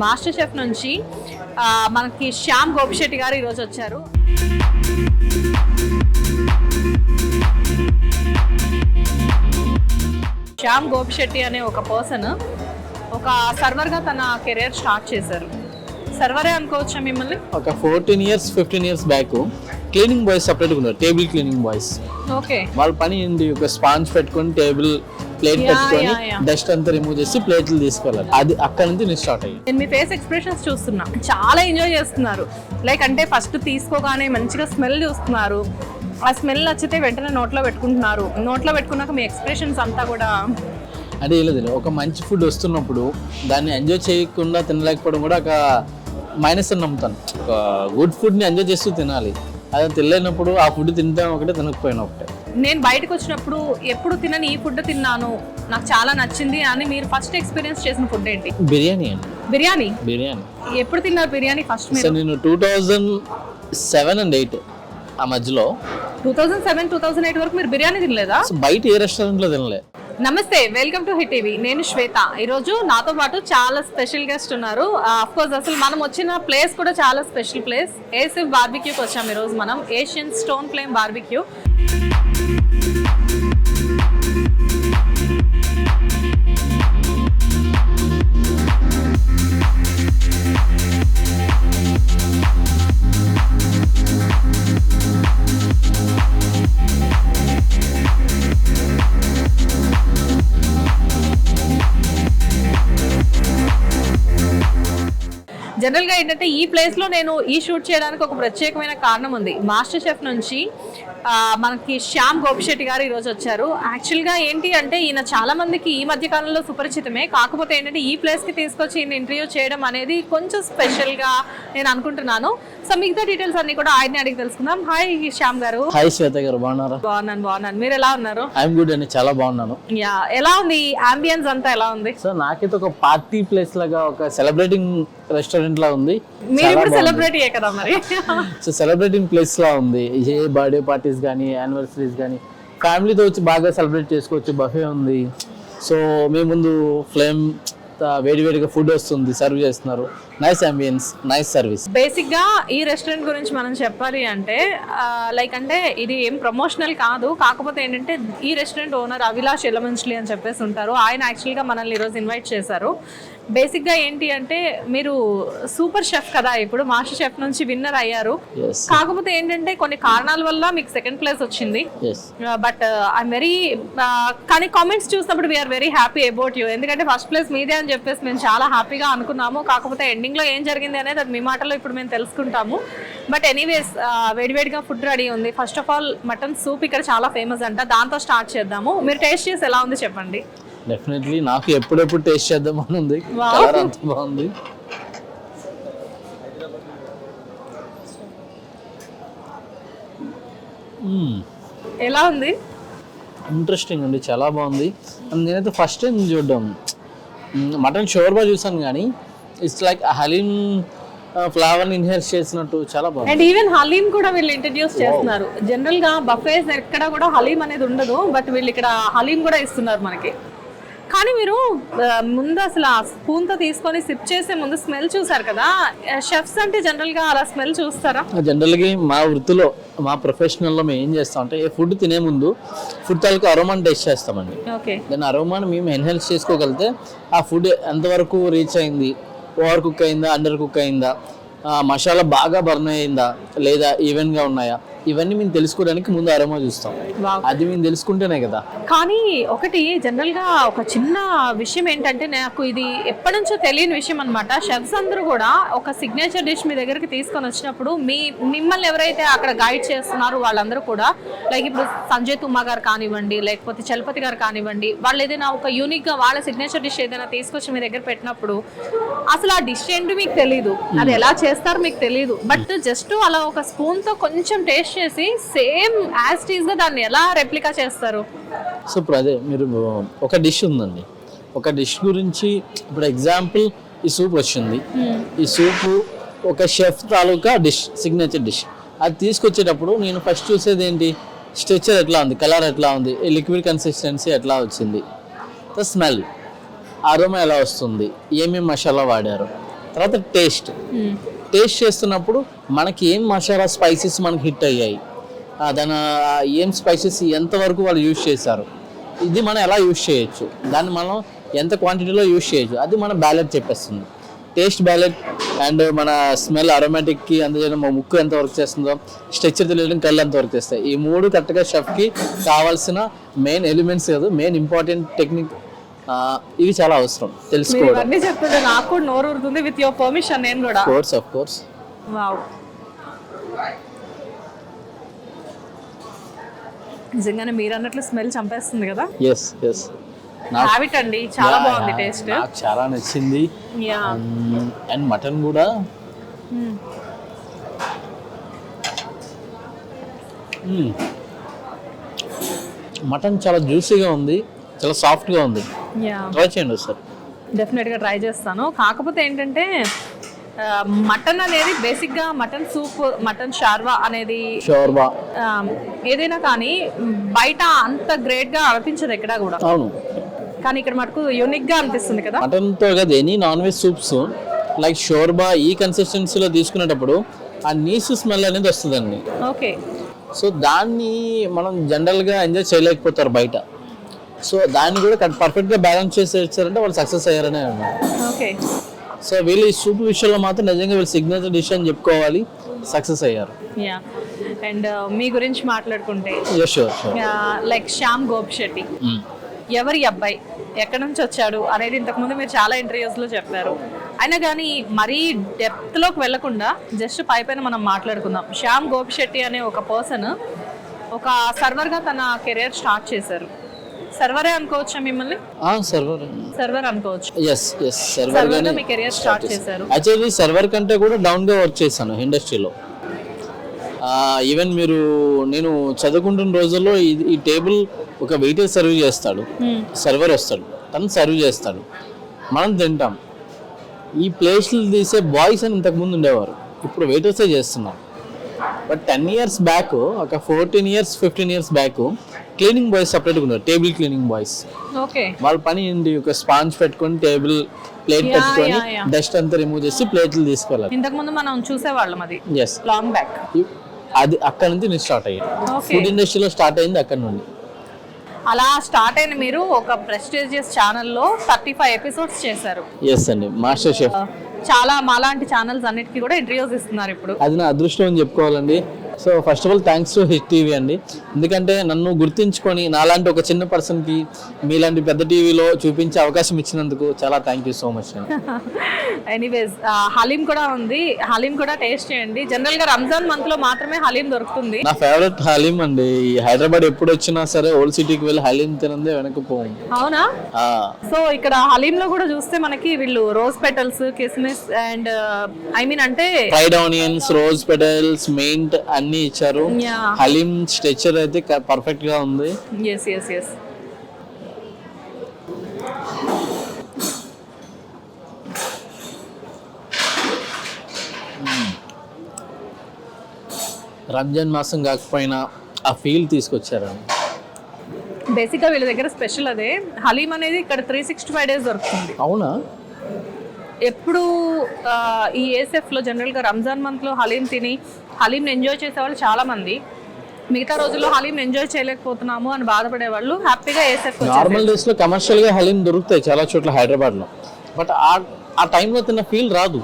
Master chef నుంచి మనకి శ్యామ్ గోపిశెట్టి గారు ఈరోజు వచ్చారు. శ్యామ్ గోపిశెట్టి అనే ఒక పర్సన్ ఒక సర్వర్గా తన కెరీర్ స్టార్ట్ చేశారు. సర్వరే అనుకోవచ్చా మిమ్మల్ని? ఒక 14 years 15 years back cleaning boys సపరేట్గా ఉన్నారు, టేబుల్ క్లీనింగ్ బాయ్స్. ఓకే, వాళ్ళ పని ఏంటి, ఒక స్పాంజ్ పెట్టుకొని టేబుల్ ప్లేట్ పెట్టుకొని డస్ట్ అంతా రిమూవ్ చేసి ప్లేట్లు తీసుకెళ్ళాలి. అది అక్కడ నుంచి నేను స్టార్ట్ అయ్యి. నేను మీ ఫేస్ ఎక్స్ప్రెషన్స్ చూస్తున్నా, చాలా ఎంజాయ్ చేస్తున్నారు. లైక్ అంటే ఫస్ట్ తీసుకోగానే మంచిగా స్మెల్ చూస్తున్నారు, ఆ స్మెల్ నచ్చితే వెంటనే నోట్లో పెట్టుకుంటున్నారు. నోట్లో పెట్టుకున్నాక మీ ఎక్స్ప్రెషన్స్ అంతా కూడా అంటే ఏం లేదు, ఒక మంచి ఫుడ్ వస్తున్నప్పుడు దాన్ని ఎంజాయ్ చేయకుండా తినలేకపోవడం కూడా ఒక మైనస్ అని నమ్ముతాను. ఒక గుడ్ ఫుడ్ని ఎంజాయ్ చేస్తూ తినాలి, అదే తినలేనప్పుడు ఆ ఫుడ్ తింటాం ఒకటే, తినకపోయినా ఒకటే. నేను బయటకు వచ్చినప్పుడు ఎప్పుడు తినని ఈ ఫుడ్ తిన్నాను, నాకు చాలా నచ్చింది అని మీరు ఫస్ట్ ఎక్స్పీరియన్స్ చేసిన ఫుడ్ ఏంటి? బిర్యానీ అండి. బిర్యానీ? బిర్యానీ ఎప్పుడు తిన్నారు బిర్యానీ ఫస్ట్? నేను 2007 and 2008 ఆ మధ్యలో. 2007 2008 వరకు మీరు బిర్యానీ తినలేదా? బయట ఏ రెస్టారెంట్లో తినలే. నమస్తే, వెల్కమ్ టు హిట్ టీవీ. నేను శ్వేత. ఈరోజు నాతో పాటు చాలా స్పెషల్ గెస్ట్ ఉన్నారు. అఫ్కోర్స్ అసలు మనం వచ్చిన ప్లేస్ కూడా చాలా స్పెషల్ ప్లేస్. ఏసిఫ్ బార్బిక్యూకి వచ్చాము ఈరోజు మనం, ఏషియన్ స్టోన్ ఫ్లేమ్ బార్బిక్యూ. జనరల్గా ఏంటంటే ఈ ప్లేస్లో నేను ఈ షూట్ చేయడానికి ఒక ప్రత్యేకమైన కారణం ఉంది. మాస్టర్ షెఫ్ నుంచి మనకి శ్యామ్ గోపిశెట్టి గారు ఈరోజు వచ్చారు. యాక్చువల్గా ఏంటి అంటే ఈయన చాలా మందికి ఈ మధ్య కాలంలో సుపరిచితమే, కాకపోతే ఏంటంటే ఈ ప్లేస్కి తీసుకొచ్చి ఈయన ఇంటర్వ్యూ చేయడం అనేది కొంచెం స్పెషల్గా నేను అనుకుంటున్నాను. సో మిగతా డీటెయిల్స్ అన్ని కూడా ఆయన్ని అడిగి తెలుసుకుందాం. హాయ్ శ్యామ్ గారు. హాయ్ శ్వేత గారు, బాగున్నారా? బాగున్నాను, మీరు ఎలా ఉన్నారు? ఐఎమ్ గుడ్ అండి, చాలా బాగున్నాను. యా, ఎలా ఉంది అంబియన్స్ అంతా, ఎలా ఉంది? సో నాకైతే ఒక పార్టీ ప్లేస్ లాగా, ఒక సెలబ్రేటింగ్ రెస్టారెంట్ లా ఉంది. మీరు ఇప్పుడు సెలబ్రిటీ కదా మరి. సో సెలబ్రేటింగ్ ప్లేస్ లా ఉంది. ఏ బర్త్డే పార్టీస్ కానీ యానివర్సరీస్ కానీ ఫ్యామిలీతో వచ్చి బాగా సెలబ్రేట్ చేసుకోవచ్చు. బఫే ఉంది. సో మీ ముందు ఫ్లేమ్ వేడివేడిగా ఫుడ్ వస్తుంది, సర్వ్ చేస్తున్నారు. Nice ambience, nice service. Basic గా ఈ రెస్టారెంట్ గురించి మనం చెప్పాలి అంటే లైక్ అంటే ఇది ఏం ప్రమోషనల్ కాదు, కాకపోతే ఏంటంటే ఈ రెస్టారెంట్ ఓనర్ అవిలాష్ ఎలమంచిలి అని చెప్పేసి ఉంటారు. ఆయన యాక్చువల్గా మనల్ని ఈరోజు ఇన్వైట్ చేశారు. బేసిక్గా ఏంటి అంటే మీరు సూపర్ షెఫ్ కదా, ఇప్పుడు మాస్టర్ షెఫ్ నుంచి విన్నర్ అయ్యారు. కాకపోతే ఏంటంటే కొన్ని కారణాల వల్ల మీకు సెకండ్ ప్లేస్ వచ్చింది. బట్ ఐఎమ్ వెరీ కానీ కామెంట్స్ చూసినప్పుడు we're very happy about you. ఎందుకంటే ఫస్ట్ ప్లేస్ మీదే అని చెప్పేసి మేము చాలా హ్యాపీగా అనుకున్నాము. కాకపోతే ఎండింగ్లో ఏం జరిగింది అనేది అది మీ మాటలో ఇప్పుడు మేము తెలుసుకుంటాము. బట్ ఎనీవేస్ వేడివేడిగా ఫుడ్ రెడీ ఉంది. First of all mutton soup ఇక్కడ చాలా ఫేమస్ అంట, దాంతో స్టార్ట్ చేద్దాము. మీరు టేస్ట్ చేసి ఎలా ఉంది చెప్పండి. డెఫినెట్లీ నాకు ఎప్పుడెప్పుడు టేస్ట్ చేద్దామని ఉంది. కలర్ అంత బాగుంది. ఎలా ఉంది? ఇంట్రెస్టింగ్ అండి, చాలా బాగుంది. నేనైతే ఫస్ట్ టైం చూడడం మటన్ షోర్బా చూసాను, కానీ ఇట్స్ లైక్ హలీం ఫ్లేవర్ ఇన్హేర్ చేసినట్టు చాలా బాగుంది. అండ్ ఈవెన్ హలీం కూడా వీళ్ళు ఇంట్రడ్యూస్ చేస్తున్నారు. జనరల్ గా బఫేస్ ఎక్కడ కూడా హలీం అనేది ఉండదు, బట్ వీళ్ళు ఇక్కడ హలీం కూడా ఇస్తున్నారు మనకి. కానీ మీరు ముందు అసలు ఆ స్పూన్తో తీసుకొని సిప్ చేసే ముందు స్మెల్ చూసారు కదా, షెఫ్స్ అంటే జనరల్గా అలా స్మెల్ చూస్తారా? జనరల్గా మా వృత్తిలో, మా ప్రొఫెషనల్లో మేము ఏం చేస్తాం అంటే ఫుడ్ తినే ముందు ఫుడ్ తాలూకు అరోమాని టెస్ట్ చేస్తామండి. ఓకే, దాని అరోమాని మేము ఎన్హాన్స్ చేసుకోగలిగితే ఆ ఫుడ్ ఎంతవరకు రీచ్ అయింది, ఓవర్ కుక్ అయిందా, అండర్ కుక్ అయిందా, మసాలా బాగా బర్న్ అయిందా లేదా ఈవెన్గా ఉన్నాయా, ఇవన్నీ మేము తెలుసుకోవడానికి ముందు అరోమా చూస్తాం. అది మేము తెలుసుకుంటేనే కదా. కానీ ఒకటి జనరల్గా ఒక చిన్న విషయం ఏంటంటే, నాకు ఇది ఎప్పటి నుంచో తెలియని విషయం అనమాట. షెఫ్స్ అందరూ కూడా ఒక సిగ్నేచర్ డిష్ మీ దగ్గరికి తీసుకొని వచ్చినప్పుడు మిమ్మల్ని ఎవరైతే అక్కడ గైడ్ చేస్తున్నారో వాళ్ళందరూ కూడా, లైక్ ఇప్పుడు సంజయ్ తుమ్మా గారు కానివ్వండి, లేకపోతే చలపతి గారు కానివ్వండి, వాళ్ళు ఏదైనా ఒక యూనిక్గా వాళ్ళ సిగ్నేచర్ డిష్ ఏదైనా తీసుకొచ్చి మీ దగ్గర పెట్టినప్పుడు అసలు ఆ డిష్ ఏంటి మీకు తెలియదు, అది ఎలా చేస్తారో మీకు తెలియదు. బట్ జస్ట్ అలా ఒక స్పూన్తో కొంచెం టేస్ట్ చేసి సేమ్ యాజ్ ఇట్ ఈస్ గా దాన్ని ఎలా రెప్లికా చేస్తారు? సో ఇప్పుడు అదే మీరు ఒక డిష్ ఉందండి, ఒక డిష్ గురించి ఇప్పుడు ఎగ్జాంపుల్ ఈ సూప్ వచ్చింది. ఈ సూప్ ఒక షెఫ్ తాలూకా డిష్, సిగ్నేచర్ డిష్. అది తీసుకొచ్చేటప్పుడు నేను ఫస్ట్ చూసేది ఏంటి, స్ట్రక్చర్ ఎట్లా ఉంది, కలర్ ఎట్లా ఉంది, లిక్విడ్ కన్సిస్టెన్సీ ఎట్లా వచ్చింది, స్మెల్, అరోమా ఎలా వస్తుంది, ఏమేమి మసాలా వాడారు, తర్వాత టేస్ట్ చేస్తున్నప్పుడు మనకి ఏం మసాలా స్పైసెస్ మనకి హిట్ అయ్యాయి, దాని ఏం స్పైసెస్ ఎంతవరకు వాళ్ళు యూజ్ చేశారు, ఇది మనం ఎలా యూజ్ చేయొచ్చు, దాన్ని మనం ఎంత క్వాంటిటీలో యూజ్ చేయొచ్చు, అది మన బ్యాలెట్ చెప్పేస్తుంది. టేస్ట్ బ్యాలెట్ అండ్ మన స్మెల్ అరోమాటిక్కి అందజేయడం, మా ముక్కు ఎంత వర్క్ చేస్తుందో, స్ట్రక్చర్ తెలియడం, కళ్ళు ఎంత వర్క్ చేస్తాయి. ఈ 3 కరెక్ట్గా షెఫ్కి కావాల్సిన మెయిన్ ఎలిమెంట్స్ కాదు, మెయిన్ ఇంపార్టెంట్ టెక్నిక్. ఇవి చాలా అవసరం తెలుసుకోవడం. అన్నీ చెప్తుంటే నాకు కూడా నోరు ఊరుతుంది. విత్ యువర్ పర్మిషన్ నేను కూడా. Of course. వావ్, నిజంగానే మీరు అన్నట్లు స్మెల్ చంపేస్తుంది కదా. ఎస్ హ్యాబిట్ అండి, చాలా బాగుంది టేస్ట్. నాకు చాలా నచ్చింది. అండ్ మటన్ కూడా మటన్ చాలా జ్యూసీగా ఉంది, చాలా సాఫ్ట్గా ఉంది. ట్రై చేయండి సార్. డెఫినెట్గా ట్రై చేస్తాను. కాకపోతే ఏంటంటే మటన్ అనేది బేసిక్గా మటన్ సూప్, మటన్ షార్వా అనేది ఏదైనా కానీ బయట అంత గ్రేట్గా అనిపించదు ఎక్కడ కూడా. అవును, కానీ ఇక్కడ మటుకు యూనిక్గా అనిపిస్తుంది కదా. మటన్తో కదా any non veg soups like shorba ఈ కన్సిస్టెన్సీలో తీసుకునేటప్పుడు ఆ నీసు స్మెల్ అనేది వస్తుందండి. ఓకే. సో దాన్ని మనం జనరల్గా ఎంజాయ్ చేయలేకపోతారు బయట. సో దాన్ని కూడా పర్ఫెక్ట్గా బ్యాలెన్స్ చేసి వచ్చారంటే వాళ్ళు సక్సెస్ అయ్యారనే అన్నారు. ఓకే. సో వీళ్ళు ఈ సూప్ విషయంలో మాత్రం నిజంగా వీళ్ళు సిగ్నేచర్ డిష్ అని చెప్పుకోవాలి, సక్సెస్ అయ్యారు. యా. అండ్ మీ గురించి మాట్లాడుకుంటే షూర్ లైక్ శ్యామ్ గోపిశెట్టి ఎవరి అబ్బాయి, ఎక్కడి నుంచి వచ్చాడు అనేది ఇంతకుముందు మీరు చాలా ఇంటర్వ్యూస్లో చెప్పారు. అయినా కానీ మరీ డెప్త్లోకి వెళ్లకుండా జస్ట్ పైన మనం మాట్లాడుకుందాం. శ్యామ్ గోపిశెట్టి అనే ఒక పర్సన్ ఒక సర్వర్గా తన కెరీర్ స్టార్ట్ చేశారు. సర్వరే అనుకోవచ్చా మిమ్మల్ని? సర్వర్ అనుకోవచ్చు. సర్వర్గా మీ కెరీర్ స్టార్ట్ చేశారు. యాక్చువల్లీ సర్వర్ కంటే కూడా డౌన్గా వర్క్ చేశాను ఇండస్ట్రీలో. ఈవెన్ నేను చదువుకుంటున్న రోజుల్లో ఈ టేబుల్ ఒక వెయిటర్ సర్వ్ చేస్తాడు, సర్వర్ వస్తాడు, తను సర్వ్ చేస్తాడు, మనం తింటాం. ఈ ప్లేస్లు తీసే బాయ్స్ అని ఇంతకుముందు ఉండేవారు, ఇప్పుడు వెయిటర్సే చేస్తున్నారు. బట్ 10 years బ్యాక్, ఒక 14 years 15 years back cleaning boys సపరేట్గా ఉన్నారు, టేబుల్ క్లీనింగ్ బాయ్స్. వాళ్ళ పని ఏంటి, ఒక స్పాంజ్ పెట్టుకొని టేబుల్ ప్లేట్ పెట్టుకొని డస్ట్ అంతా రిమూవ్ చేసి ప్లేట్లు తీసుకెళ్ళాలి. ఇంతకుముందు మనం చూసేవాళ్ళం, అది లాంగ్ బ్యాక్. అది అక్కడ నుంచి నేను స్టార్ట్ అయ్యాను. ఫుడ్ ఇండస్ట్రీలో స్టార్ట్ అయింది అక్కడ నుండి. అలా స్టార్ట్ అయిన మీరు ఒక ప్రెస్టీజియస్ ఛానల్లో 35 episodes చేశారు. ఎస్ అండి, మాస్టర్ షెఫ్. చాలా మాలాంటి ఛానల్స్ అన్నిటికీ కూడా ఇంటర్వ్యూస్ ఇస్తున్నారు ఇప్పుడు. అది నా అదృష్టం అని చెప్పుకోవాలండి. So first of all thanks to hit TV అండి, ఎందుకంటే నన్ను గుర్తించుకొని నాలాంటి ఒక చిన్న పర్సన్కి మీలాంటి పెద్ద టీవీలో చూపించే అవకాశం ఇచ్చినందుకు చాలా థ్యాంక్ యూ సో మచ్ అండి. ఎనీవేస్, హలీం కూడా ఉంది, హలీం కూడా టేస్ట్ చేయండి. జనరల్గా రంజాన్ మంత్లో మాత్రమే హలీం దొరుకుతుంది. నా ఫేవరెట్ హలీం అండి. హైదరాబాద్ ఎప్పుడు వచ్చినా సరే ఓల్డ్ సిటీకి వెళ్ళి హలీం తినందే వెనక్కి పోము. అవునా? సో ఇక్కడ హలీంలో కూడా చూస్తే మనకి వీళ్ళు రోజ్ పెటల్స్, కిస్మిస్ అండ్ అంటే fried onions, rose petals, mint అన్ని ఇచ్చారు. హలీం స్ట్రక్చర్ అయితే పర్ఫెక్ట్ గా ఉంది. yes రంజాన్ మాసం కాకపోయినా ఆ ఫీల్ తీసుకొచ్చారండి. బేసిక్గా వీళ్ళ దగ్గర స్పెషల్ అదే. హలీం అనేది ఇక్కడ 365 days దొరుకుతుంది. అవునా? ఎప్పుడు ఈ ఏసెఫ్లో జనరల్గా రంజాన్ మంత్లో హలీం తిని హలీంని ఎంజాయ్ చేసేవాళ్ళు చాలామంది, మిగతా రోజుల్లో హలీం ఎంజాయ్ చేయలేకపోతున్నాము అని బాధపడే వాళ్ళు హ్యాపీగా ఏసెఫ్. నార్మల్ డేస్లో కమర్షియల్గా హలీం దొరుకుతాయి చాలా చోట్ల హైదరాబాద్లో, బట్ ఆ టైంలో తిన్న ఫీల్ రాదు.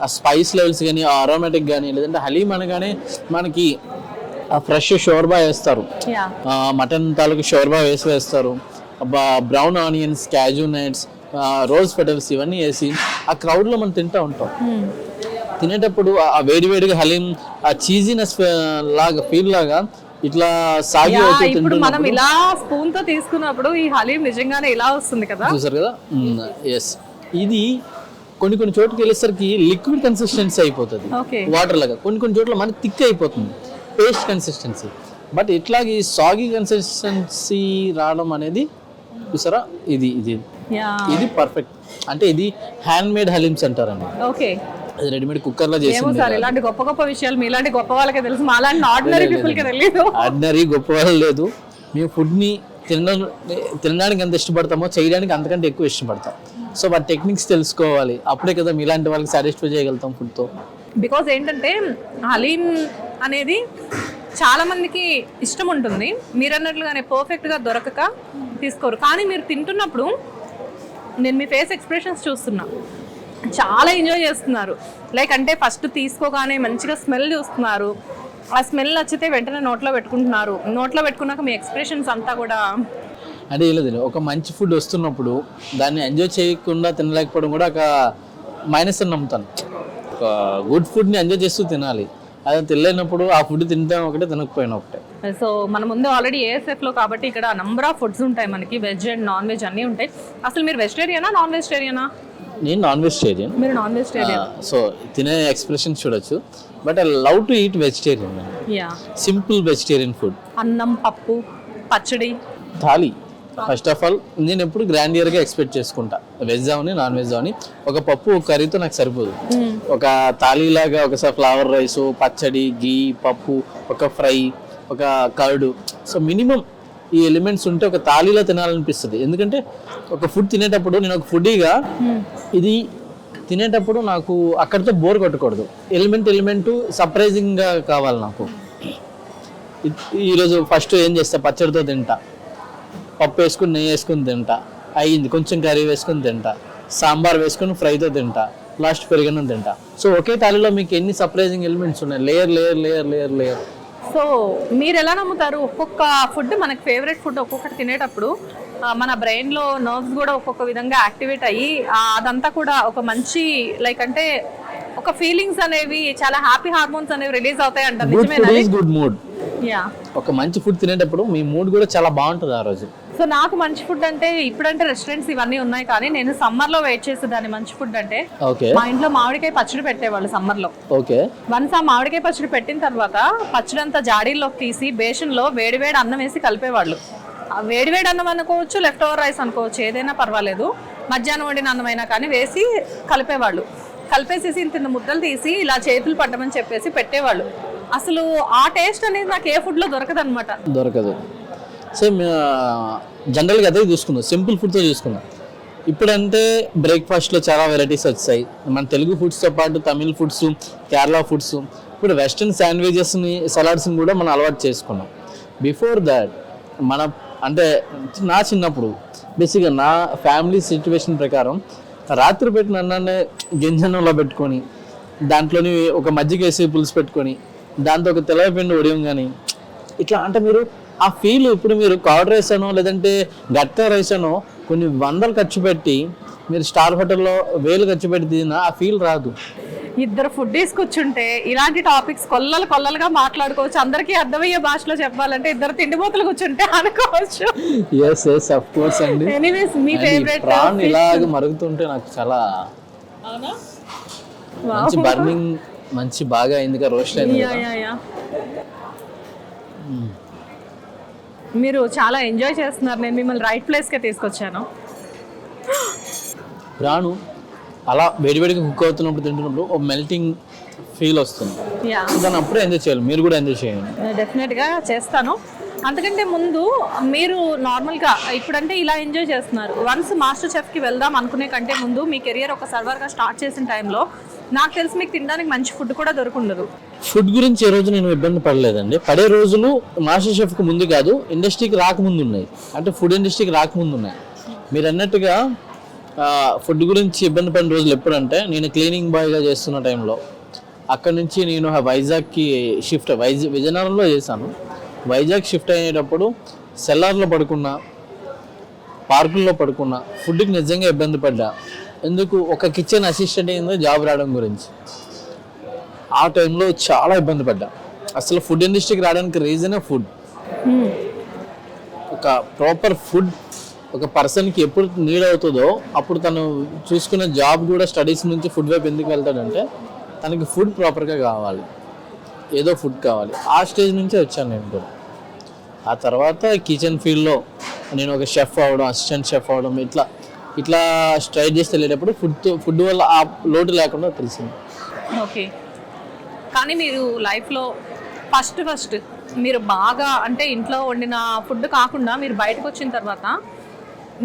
ఆ స్పైస్ లెవెల్స్ కానీ, ఆ అరోమాటిక్ కానీ, లేదంటే హలీం అనగానే మనకి ఆ ఫ్రెష్ షోర్బా వేస్తారు, మటన్ తాలూకు షోర్బా వేస్తారు, brown onions, cashew nuts, rose petals ఇవన్నీ వేసి ఆ క్రౌడ్లో మనం తింటూ ఉంటాం. తినేటప్పుడు ఆ వేడివేడిగా హలీం ఆ చీజీనెస్ లాగా ఫీల్ లాగా ఇట్లా సాగి ఇప్పుడు మనం ఇలా స్పూన్ తో తీసుకున్నప్పుడు ఈ హలీం నిజంగానే ఇలా వస్తుంది కదా, చూసారు కదా. ఎస్, ఇది కొన్ని చోట్లకి వెళ్ళేసరికి లిక్విడ్ కన్సిస్టెన్సీ అయిపోతుంది, వాటర్ లాగా. కొన్ని చోట్ల మనకి థిక్ అయిపోతుంది, పేస్ట్ కన్సిస్టెన్సీ. బట్ ఇట్లాగే సాగి కన్సిస్టెన్సీ రావడం అనేది చూసారా, ఇది పర్ఫెక్ట్. అంటే ఇది హ్యాండ్ మేడ్ హలీమ్స్ అంటారండి. ఓకే, అది రెడీమేడ్ కుక్కర్ లో చేసింది. ఇలాంటి గొప్ప విషయాలు మీలాంటి గొప్ప వాళ్ళకే తెలుసు, మాలాంటి ఆర్డినరీ పీపుల్ కి తెలియదు. ఆర్డినరీ గొప్ప వాళ్ళు లేదు. మేము ఫుడ్ ని తినడానికి ఎంత ఇష్టపడతామో చేయడానికి అంతకంటే ఎక్కువ ఇష్టపడతాం. సో వాటి టెక్నిక్స్ తెలుసుకోవాలి, అప్పుడే కదా మీలాంటి వాళ్ళకి సాటిస్ఫై చేయగలుగుతాం ఫుడ్తో. బికాజ్ ఏంటంటే హలీం అనేది చాలా మందికి ఇష్టం ఉంటుంది, మీరు అన్నట్లుగానే పర్ఫెక్ట్గా దొరకక తీసుకోరు. కానీ మీరు తింటున్నప్పుడు నేను మీ ఫేస్ ఎక్స్ప్రెషన్స్ చూస్తున్నా, చాలా ఎంజాయ్ చేస్తున్నారు. లైక్ అంటే ఫస్ట్ తీసుకోగానే మంచిగా స్మెల్ చూస్తున్నారు, ఆ స్మెల్ నచ్చితే వెంటనే నోట్లో పెట్టుకుంటున్నారు, నోట్లో పెట్టుకున్నాక మీ ఎక్స్ప్రెషన్స్ అంతా కూడా అంటే ఏం లేదు, ఒక మంచి ఫుడ్ వస్తున్నప్పుడు దాన్ని ఎంజాయ్ చేయకుండా తినలేకపోవడం కూడా ఒక మైనస్ అని నమ్ముతాను. ఒక గుడ్ ఫుడ్ని ఎంజాయ్ చేస్తూ తినాలి, అదే తినలేనప్పుడు ఆ ఫుడ్ తింటాం ఒకటే, తినకపోయినా ఒకటే. సో మన ముందు ఆల్రెడీ ఏఎస్ఎఫ్లో కాబట్టి ఇక్కడ నంబర్ ఆఫ్ ఫుడ్స్ ఉంటాయి మనకి, వెజ్ అండ్ నాన్ వెజ్ అన్నీ ఉంటాయి. అసలు మీరు వెజిటేరియనా నాన్ వెజిటేరియనా? నేను నాన్ వెజిటేరియన్. మీరు నాన్ వెజిటేరియన్. సో తినే ఎక్స్ప్రెషన్ చూడొచ్చు, but I love to eat vegetarian. Yeah, simple vegetarian food, అన్నం, పప్పు, పచ్చడి, థాలీ. ఫస్ట్ ఆఫ్ ఆల్ నేను ఎప్పుడు గ్రాండియర్గా ఎక్స్పెక్ట్ చేసుకుంటా, వెజ్ అవని నాన్ వెజ్ అవని. ఒక పప్పు ఒక కర్రీతో నాకు సరిపోదు. ఒక థాలీ లాగా ఒకసారి ఫ్లవర్ రైస్, పచ్చడి, గీ, పప్పు, ఒక ఫ్రై, ఒక కర్డ్, సో మినిమం ఈ ఎలిమెంట్స్ ఉంటే ఒక థాలీలో తినాలనిపిస్తుంది. ఎందుకంటే ఒక ఫుడ్ తినేటప్పుడు నేను ఒక ఫుడీగా ఇది తినేటప్పుడు నాకు అక్కడితో బోర్ కొట్టకూడదు, ఎలిమెంట్ సర్ప్రైజింగ్గా కావాలి నాకు. ఈరోజు ఫస్ట్ ఏం చేస్తా, పచ్చడితో తింటా, పప్పు వేసుకుని నెయ్యి వేసుకుని తింటా, అయ్యింది, కొంచెం కర్రీ వేసుకుని తింటా, సాంబార్ వేసుకుని ఫ్రైతో తింటా, లాస్ట్ పెరిగను తింటా. సో ఒకే థాలీలో మీకు ఎన్ని సర్ప్రైజింగ్ ఎలిమెంట్స్ ఉన్నాయి, layer layer layer layer layer. So మీరు ఎలా నమ్ముతారు, ఒక్కొక్క ఫుడ్ మనకి ఫేవరెట్ ఫుడ్ ఒక్కొక్కటి తినేటప్పుడు మన బ్రెయిన్లో నర్వ్స్ కూడా ఒక్కొక్క విధంగా యాక్టివేట్ అయ్యి అదంతా కూడా ఒక మంచి లైక్ అంటే ఒక ఫీలింగ్స్ అనేవి, చాలా హ్యాపీ హార్మోన్స్ అనేవి రిలీజ్ అవుతాయి అంటారు, నిజమేనా? Good mood. యా, ఒక మంచి ఫుడ్ తినేటప్పుడు మీ మూడ్ కూడా చాలా బాగుంటుంది ఆ రోజు. సో నాకు మంచి ఫుడ్ అంటే ఇప్పుడంటే రెస్టారెంట్స్ ఇవన్నీ ఉన్నాయి, కానీ నేను సమ్మర్లో వెయిట్ చేసేదాన్ని మంచి ఫుడ్ అంటే. ఓకే, మా ఇంట్లో మామిడికాయ పచ్చడి పెట్టేవాళ్ళు సమ్మర్లో. ఓకే, వన్స్ ఆ మామిడికాయ పచ్చడి పెట్టిన తర్వాత పచ్చడి అంతా జాడీల్లోకి తీసి బేషన్లో వేడివేడి అన్నం వేసి కలిపేవాళ్ళు. ఆ వేడివేడి అన్నం అనుకోవచ్చు, లెఫ్ట్ ఓవర్ రైస్ అనుకోవచ్చు, ఏదైనా పర్వాలేదు, మధ్యాహ్నం వండిన అన్నం అయినా కానీ వేసి కలిపేవాళ్ళు. కలిపేసేసి ఇంత ముద్దలు తీసి ఇలా చేతులు పట్టమని చెప్పేసి పెట్టేవాళ్ళు. అసలు ఆ టేస్ట్ అనేది నాకు ఏ ఫుడ్లో దొరకదు అనమాట, దొరకదు. సో జనరల్గా అదే చూసుకుందాం, సింపుల్ ఫుడ్తో చూసుకుందాం. ఇప్పుడంటే బ్రేక్ఫాస్ట్లో చాలా వెరైటీస్ వచ్చాయి, మన తెలుగు ఫుడ్స్తో పాటు తమిళ్ ఫుడ్స్, కేరళ ఫుడ్స్, ఇప్పుడు వెస్ట్రన్ శాండ్విచెస్ని, సలాడ్స్ని కూడా మనం అలవాటు చేసుకున్నాం. బిఫోర్ దాట్ మన అంటే నా చిన్నప్పుడు బేసిక్గా నా ఫ్యామిలీ సిచ్యువేషన్ ప్రకారం రాత్రి పెట్టిన అన్నాన్ని గింజనంలో పెట్టుకొని దాంట్లోని ఒక మజ్జిగ వేసి పులుసు పెట్టుకొని దాంతో ఒక తెల్లపిండి ఉడియం కానీ ఇట్లా అంటే మీరు ఆ ఫీల్ ఇప్పుడు మీరు కర్డ్ రైస్ అనో లేదంటే గట్కా రైస్ అనో కొన్ని వందలు ఖర్చు పెట్టి మీరు స్టార్ హోటల్లో వేలు ఖర్చు పెట్టి తిన్నా ఆ ఫీల్ రాదు. ఇద్దరు ఫుడ్డీస్ కూర్చుంటే ఇలాంటి టాపిక్స్ కొల్లలుగా మాట్లాడుకోవచ్చు, అందరికీ అర్థమయ్యే భాషలో చెప్పాలంటే ఇద్దరు తిండిపోతులు కూర్చుంటే అనుకోవచ్చు. ఎస్ ఎస్ ఆఫ్ కోర్స్ అండి. ఎనీవేస్ మీ ఫేవరెట్ ప్రాన్ ఇలాగ మరుగుతుంటే నాకు చాలా మంచి బర్నింగ్, మంచి బాగా అయిందిగా రోస్ట్ అయింది. మీరు చాలా ఎంజాయ్ చేస్తున్నారు, నేను మిమ్మల్ని రైట్ ప్లేస్కే తీసుకొచ్చాను. ప్రాను అలా వేడివేడిగా కుక్ అవుతున్నప్పుడు తింటున్నప్పుడు ఒక మెల్టింగ్ ఫీల్ వస్తుంది, దాన్ని అప్పుడే ఎంజాయ్ చేయాలి, మీరు కూడా ఎంజాయ్ చేయండి. డెఫినెట్గా చేస్తాను. అంతకంటే ముందు మీరు నార్మల్గా ఇప్పుడంటే ఇలా ఎంజాయ్ చేస్తున్నారు, వన్స్ మాస్టర్ చెఫ్కి వెళ్దాం అనుకునే కంటే ముందు మీ కెరియర్ ఒక సర్వర్గా స్టార్ట్ చేసిన టైంలో నాకు తెలిసి మీకు తినడానికి మంచి ఫుడ్ కూడా దొరకుండదు. ఫుడ్ గురించి ఏ రోజు నేను ఇబ్బంది పడలేదండి. పడే రోజులు మాస్టర్ షెఫ్కి ముందు కాదు, ఇండస్ట్రీకి రాకముందు ఉన్నాయి, అంటే ఫుడ్ ఇండస్ట్రీకి రాకముందు ఉన్నాయి. మీరు అన్నట్టుగా ఫుడ్ గురించి ఇబ్బంది పడిన రోజులు ఎప్పుడంటే నేను క్లీనింగ్ బాయ్గా చేస్తున్న టైంలో, అక్కడి నుంచి నేను వైజాగ్కి షిఫ్ట్ విజయనగరంలో చేశాను. వైజాగ్ షిఫ్ట్ అయ్యేటప్పుడు సెల్లార్లో పడుకున్నా, పార్కుల్లో పడుకున్నా, ఫుడ్కి నిజంగా ఇబ్బంది పడ్డా. ఎందుకు, ఒక కిచెన్ అసిస్టెంట్ అయిందో జాబ్ రావడం గురించి ఆ టైంలో చాలా ఇబ్బంది పడ్డా. అసలు ఫుడ్ ఇండస్ట్రీకి రావడానికి రీజనే ఫుడ్. ఒక ప్రాపర్ ఫుడ్ ఒక పర్సన్కి ఎప్పుడు నీడ్ అవుతుందో అప్పుడు తను చూసుకునే జాబ్ కూడా స్టడీస్ నుంచి ఫుడ్ వైపు ఎందుకు వెళ్తాడంటే తనకి ఫుడ్ ప్రాపర్గా కావాలి, ఏదో ఫుడ్ కావాలి. ఆ స్టేజ్ నుంచే వచ్చాను నేను కూడా. ఆ తర్వాత కిచెన్ ఫీల్డ్లో నేను ఒక షెఫ్ అవ్వడం, అసిస్టెంట్ షెఫ్ అవ్వడం, ఇట్లా స్ట్రైట్ చేసి వెళ్ళేటప్పుడు ఫుడ్ వల్ల ఆ లోటు లేకుండా తెలిసింది. ఓకే, కానీ మీరు లైఫ్లో ఫస్ట్ మీరు బాగా అంటే ఇంట్లో వండిన ఫుడ్ కాకుండా మీరు బయటకు వచ్చిన తర్వాత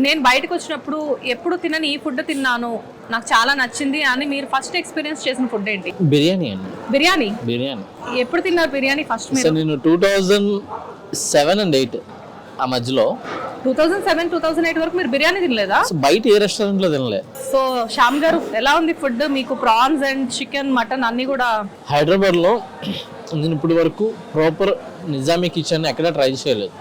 నేను బయటకు వచ్చినప్పుడు ఎప్పుడు తినని ఈ ఫుడ్ తిన్నాను, నాకు చాలా నచ్చింది అని మీరు ఫస్ట్ ఎక్స్పీరియన్స్ చేసిన ఫుడ్ ఏంటి? బిర్యానీ అండి. బిర్యానీ. బిర్యానీ ఎప్పుడు తిన్నారు బిర్యానీ ఫస్ట్ మీరు? సార్ నేను 2007 and 8 ఆ మధ్యలో 2007 2008 వరకు మీరు బిర్యానీ తినలేదా? బయట ఏ రెస్టారెంట్ లో తినలే. సో శ్యామ్ గారు ఎలా ఉంది ఫుడ్ మీకు? ప్రాన్స్ అండ్ చికెన్ మటన్ అన్ని కూడా హైదరాబాద్ లో నేను ఇప్పుడు వరకు ప్రాపర్ నిజామీ కిచెన్ ఎక్కడ ట్రై చేయలేదు.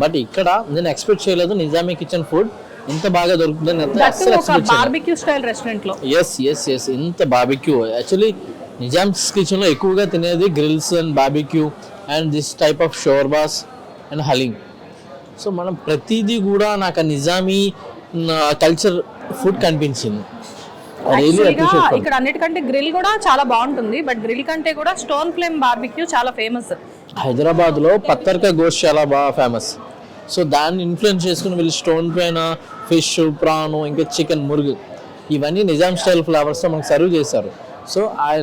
బట్ ఇక్కడ నేను ఎక్స్పెక్ట్ చేయలేదు నిజామీ కిచెన్ ఫుడ్ ఇంత బాగా దొరుకుతుందని అసలు ఎక్స్పెక్ట్ చేయలేదు. బార్బిక్యూ స్టైల్ రెస్టారెంట్ లో. ఎస్ ఇంత బార్బిక్యూ. యాక్చువల్లీ నిజామ్స్ కిచెన్ లో ఎక్కువగా తినేది grills and barbecue and this type of shorbas and haleem. So మనం ప్రతిదీ కూడా నాకు ఆ నిజామీ కల్చర్ ఫుడ్ కనిపించింది. ఇక్కడ అన్నిటికంటే గ్రిల్ కూడా చాలా బాగుంటుంది. బట్ గ్రిల్ కంటే కూడా స్టోన్ ఫ్లేమ్ బార్బిక్యూ చాలా ఫేమస్. హైదరాబాద్ లో పత్తర్కా గోష్ చాలా బాగా ఫేమస్. సో దాన్ని ఇన్ఫ్లుయెన్స్ చేసుకుని వీళ్ళు స్టోన్ పైన ఫిష్, ప్రాను, ఇంకా చికెన్, మురుగు ఇవన్నీ నిజాం స్టైల్ ఫ్లేవర్స్ తో మనకు సర్వ్ చేశారు. So I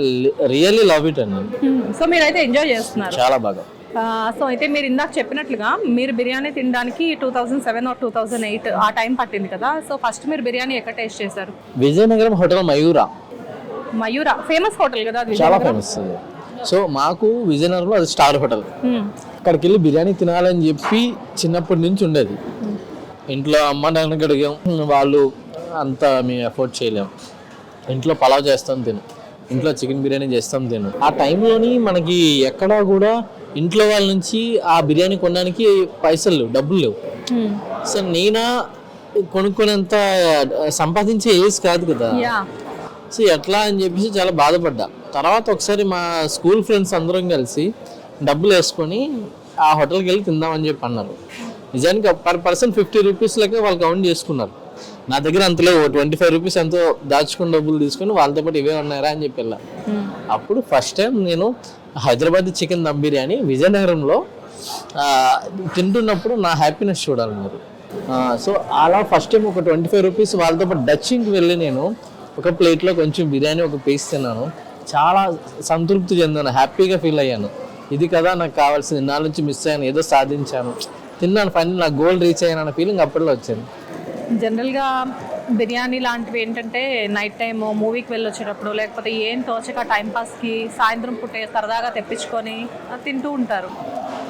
really love it అండి. సో మీరైతే ఎంజాయ్ చేస్తున్నారు చాలా బాగా. సో అయితే మీరు ఇందాక చెప్పినట్లుగా మీరు బిర్యానీ తినడానికి 2007 or 2008 ఆ టైం పట్టింది కదా. సో ఫస్ట్ మీరు బిర్యానీ ఎక్కడ టేస్ట్ చేశారు? Vizianagaram hotel Mayura famous hotel కదా అది, చాలా ఫేమస్. సో మాకు విజయనగరంలో అది స్టార్ హోటల్. అక్కడికి వెళ్ళి బిర్యానీ తినాలని చెప్పి చిన్నప్పటి నుంచి ఉండేది. ఇంట్లో అమ్మ నాన్నకి అడిగాం, వాళ్ళు అంతా మేము ఎఫోర్డ్ చేయలేము. ఇంట్లో పలావ్ చేస్తాం తిను, ఇంట్లో చికెన్ బిర్యానీ చేస్తాం తిను. ఆ టైంలోని మనకి ఎక్కడా కూడా ఇంట్లో వాళ్ళ నుంచి ఆ బిర్యానీ కొనడానికి పైసలు లేవు, డబ్బులు లేవు. సో నేనా కొనుక్కునేంత సంపాదించే ఏజ్ కాదు కదా. సో ఎట్లా అని చెప్పేసి చాలా బాధపడ్డా. తర్వాత ఒకసారి మా స్కూల్ ఫ్రెండ్స్ అందరం కలిసి డబ్బులు వేసుకొని ఆ హోటల్కి వెళ్ళి తిందామని చెప్పి అన్నారు. నిజానికి పర్ పర్సన్ 50 రూపీస్ లెక్క వాళ్ళు కౌంట్ చేసుకున్నారు. నా దగ్గర అంతలో 25 రూపీస్ ఎంతో దాచుకుని డబ్బులు తీసుకొని వాళ్ళతో పాటు ఇవే ఉన్నారా అని చెప్పి వెళ్ళా. అప్పుడు ఫస్ట్ టైం నేను హైదరాబాద్ చికెన్ దమ్ బిర్యానీ విజయనగరంలో తింటున్నప్పుడు నా హ్యాపీనెస్ చూడాలి మీరు. సో అలా ఫస్ట్ టైం ఒక 25 రూపీస్ వాళ్ళతో పాటు డచ్చింగ్కి వెళ్ళి నేను ఒక ప్లేట్లో కొంచెం బిర్యానీ ఒక పీస్ తిన్నాను. చాలా సంతృప్తి చెందాను, హ్యాపీగా ఫీల్ అయ్యాను. ఇది కదా నాకు కావాల్సింది, నా నుంచి మిస్ అయ్యాను, ఏదో సాధించాను, తిన్నాను, ఫైనల్ నా గోల్ రీచ్ అయ్యాను అన్న ఫీలింగ్ అప్పట్లో వచ్చింది. జనరల్గా బిర్యానీ లాంటివి ఏంటంటే నైట్ టైమ్ మూవీకి వెళ్ళి వచ్చేటప్పుడు లేకపోతే ఏం తోచక టైంపాస్కి సాయంత్రం పుట్టే సరదాగా తెప్పించుకొని తింటూ ఉంటారు.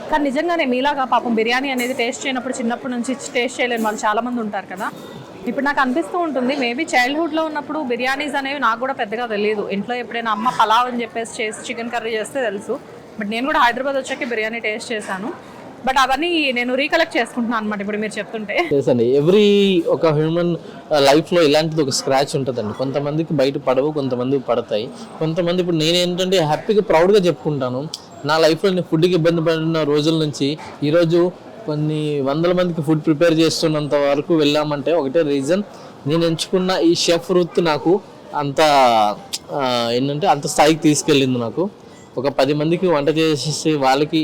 కానీ నిజంగానే మీలాగా పాపం బిర్యానీ అనేది టేస్ట్ చేయనప్పుడు చిన్నప్పటి నుంచి టేస్ట్ చేయలేని వాళ్ళు చాలామంది ఉంటారు కదా. ఇప్పుడు నాకు అనిపిస్తూ ఉంటుంది, మేబీ చైల్డ్హుడ్లో ఉన్నప్పుడు బిర్యానీస్ అనేవి నాకు కూడా పెద్దగా తెలియదు. ఇంట్లో ఎప్పుడైనా అమ్మ పలావ్ అని చెప్పేసి చేసి చికెన్ కర్రీ చేస్తే తెలుసు. బట్ నేను కూడా హైదరాబాద్ వచ్చాక బిర్యానీ టేస్ట్ చేశాను. బట్ అవన్నీ నేను రీకలెక్ట్ చేసుకుంటున్నాను అనమాట ఇప్పుడు మీరు చెప్తుంటే. అండి ఎవ్రీ ఒక హ్యూమన్ లైఫ్లో ఇలాంటిది ఒక స్క్రాచ్ ఉంటుందండి. కొంతమందికి బయట పడవు, కొంతమందికి పడతాయి. కొంతమంది ఇప్పుడు నేను ఏంటంటే హ్యాపీగా ప్రౌడ్గా చెప్పుకుంటాను, నా లైఫ్లో నేను ఫుడ్కి ఇబ్బంది పడిన రోజుల నుంచి ఈరోజు కొన్ని వందల మందికి ఫుడ్ ప్రిపేర్ చేస్తున్నంత వరకు వెళ్ళామంటే ఒకటే రీజన్, నేను ఎంచుకున్న ఈ షెఫ్ వృత్తి నాకు అంత ఏంటంటే అంత స్థాయికి తీసుకెళ్ళింది. నాకు ఒక 10 మందికి వంట చేసేసి వాళ్ళకి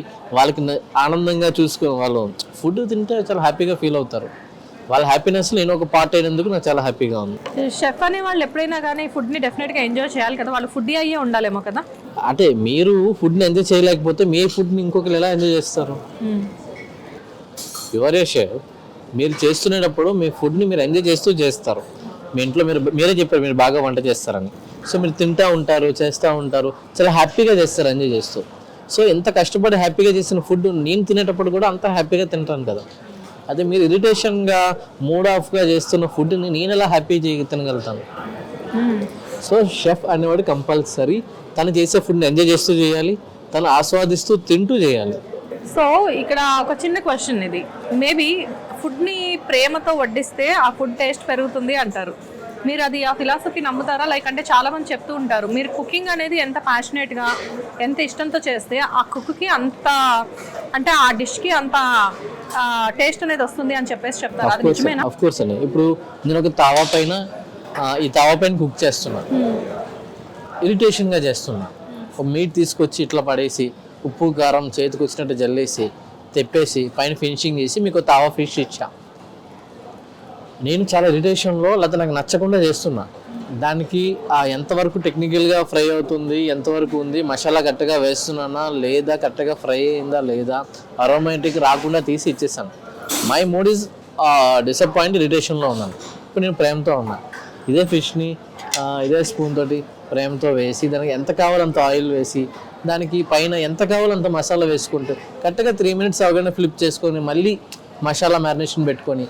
ఆనందంగా చూసుకుని వాళ్ళు ఫుడ్ తింటే చాలా హ్యాపీగా ఫీల్ అవుతారు. వాళ్ళ హ్యాపీనెస్ నేను ఒక పార్ట్ అయినందుకు నాకు చాలా హ్యాపీగా ఉంది. షెఫ్ అనే వాళ్ళు ఎప్పుడైనా కానీ ఫుడ్ని డెఫినెట్గా ఎంజాయ్ చేయాలి కదా, వాళ్ళు ఫుడ్ అయ్యే ఉండాలేమో కదా. అంటే మీరు ఫుడ్ని ఎంజాయ్ చేయలేకపోతే మీ ఫుడ్ని ఇంకొకరు ఎలా ఎంజాయ్ చేస్తారు? యువర్ ఏ షెఫ్, మీరు చేస్తునేటప్పుడు మీ ఫుడ్ని మీరు ఎంజాయ్ చేస్తారు. మీ ఇంట్లో మీరే చెప్పారు మీరు బాగా వంట చేస్తారని. సో మీరు తింటూ ఉంటారు, చేస్తూ ఉంటారు, చాలా హ్యాపీగా చేస్తారు ఎంజాయ్ చేస్తూ. సో ఎంత కష్టపడి హ్యాపీగా చేసిన ఫుడ్ నేను తినేటప్పుడు కూడా అంత హ్యాపీగా తింటాను కదా. అదే మీరు ఇరిటేషన్గా మూడ్ ఆఫ్గా చేస్తున్న ఫుడ్ని నేను ఎలా హ్యాపీ తినగలుగుతాను? సో షెఫ్ అనేవాడు కంపల్సరీ తను చేసే ఫుడ్ని ఎంజాయ్ చేస్తూ చేయాలి, తను ఆస్వాదిస్తూ తింటూ చేయాలి. సో ఇక్కడ ఒక చిన్న క్వశ్చన్, ఇది మేబీ ఫుడ్ని ప్రేమతో వడ్డిస్తే ఆ ఫుడ్ టేస్ట్ పెరుగుతుంది అంటారు. మీరు అది ఆ ఫిలాసఫీ నమ్ముతారా? లైక్ అంటే చాలామంది చెప్తూ ఉంటారు, మీరు కుకింగ్ అనేది ఎంత ప్యాషనేట్గా ఎంత ఇష్టంతో చేస్తే ఆ కుక్కి అంత అంటే ఆ డిష్కి అంత టేస్ట్ అనేది వస్తుంది అని చెప్పేసి చెప్తారు. అది నిజమేనా? ఆఫ్ కోర్స్ అండి. ఇప్పుడు నేను ఒక తావా పైన ఈ తావా పైన కుక్ చేస్తున్నాను, ఇరిటేషన్గా చేస్తున్నా. ఒక మీట్ తీసుకొచ్చి ఇట్లా పడేసి ఉప్పు కారం చేతికి వచ్చినట్టు జల్లేసి తెప్పేసి పైన ఫినిషింగ్ చేసి మీకు తావా ఫిష్ ఇచ్చా, నేను చాలా ఇరిటేషన్లో లేకపోతే నాకు నచ్చకుండా చేస్తున్నా. దానికి ఎంతవరకు టెక్నికల్గా ఫ్రై అవుతుంది, ఎంతవరకు ఉంది, మసాలా కరెక్ట్గా వేస్తున్నానా లేదా, కరెక్ట్గా ఫ్రై అయిందా లేదా, అరోమాటిక్ రాకుండా తీసి ఇచ్చేసాను. మై మూడ్ ఈజ్ డిసప్పాయింట్ ఇరిటేషన్లో ఉన్నాను. ఇప్పుడు నేను ప్రేమతో ఉన్నాను. ఇదే ఫిష్ని ఇదే స్పూన్ తోటి ప్రేమతో వేసి దానికి ఎంత కావాలంత ఆయిల్ వేసి దానికి పైన ఎంత కావాలంత మసాలా వేసుకుంటూ కరెక్ట్గా 3 minutes అవగానే ఫ్లిప్ చేసుకొని మళ్ళీ మసాలా మ్యారినేషన్ పెట్టుకొని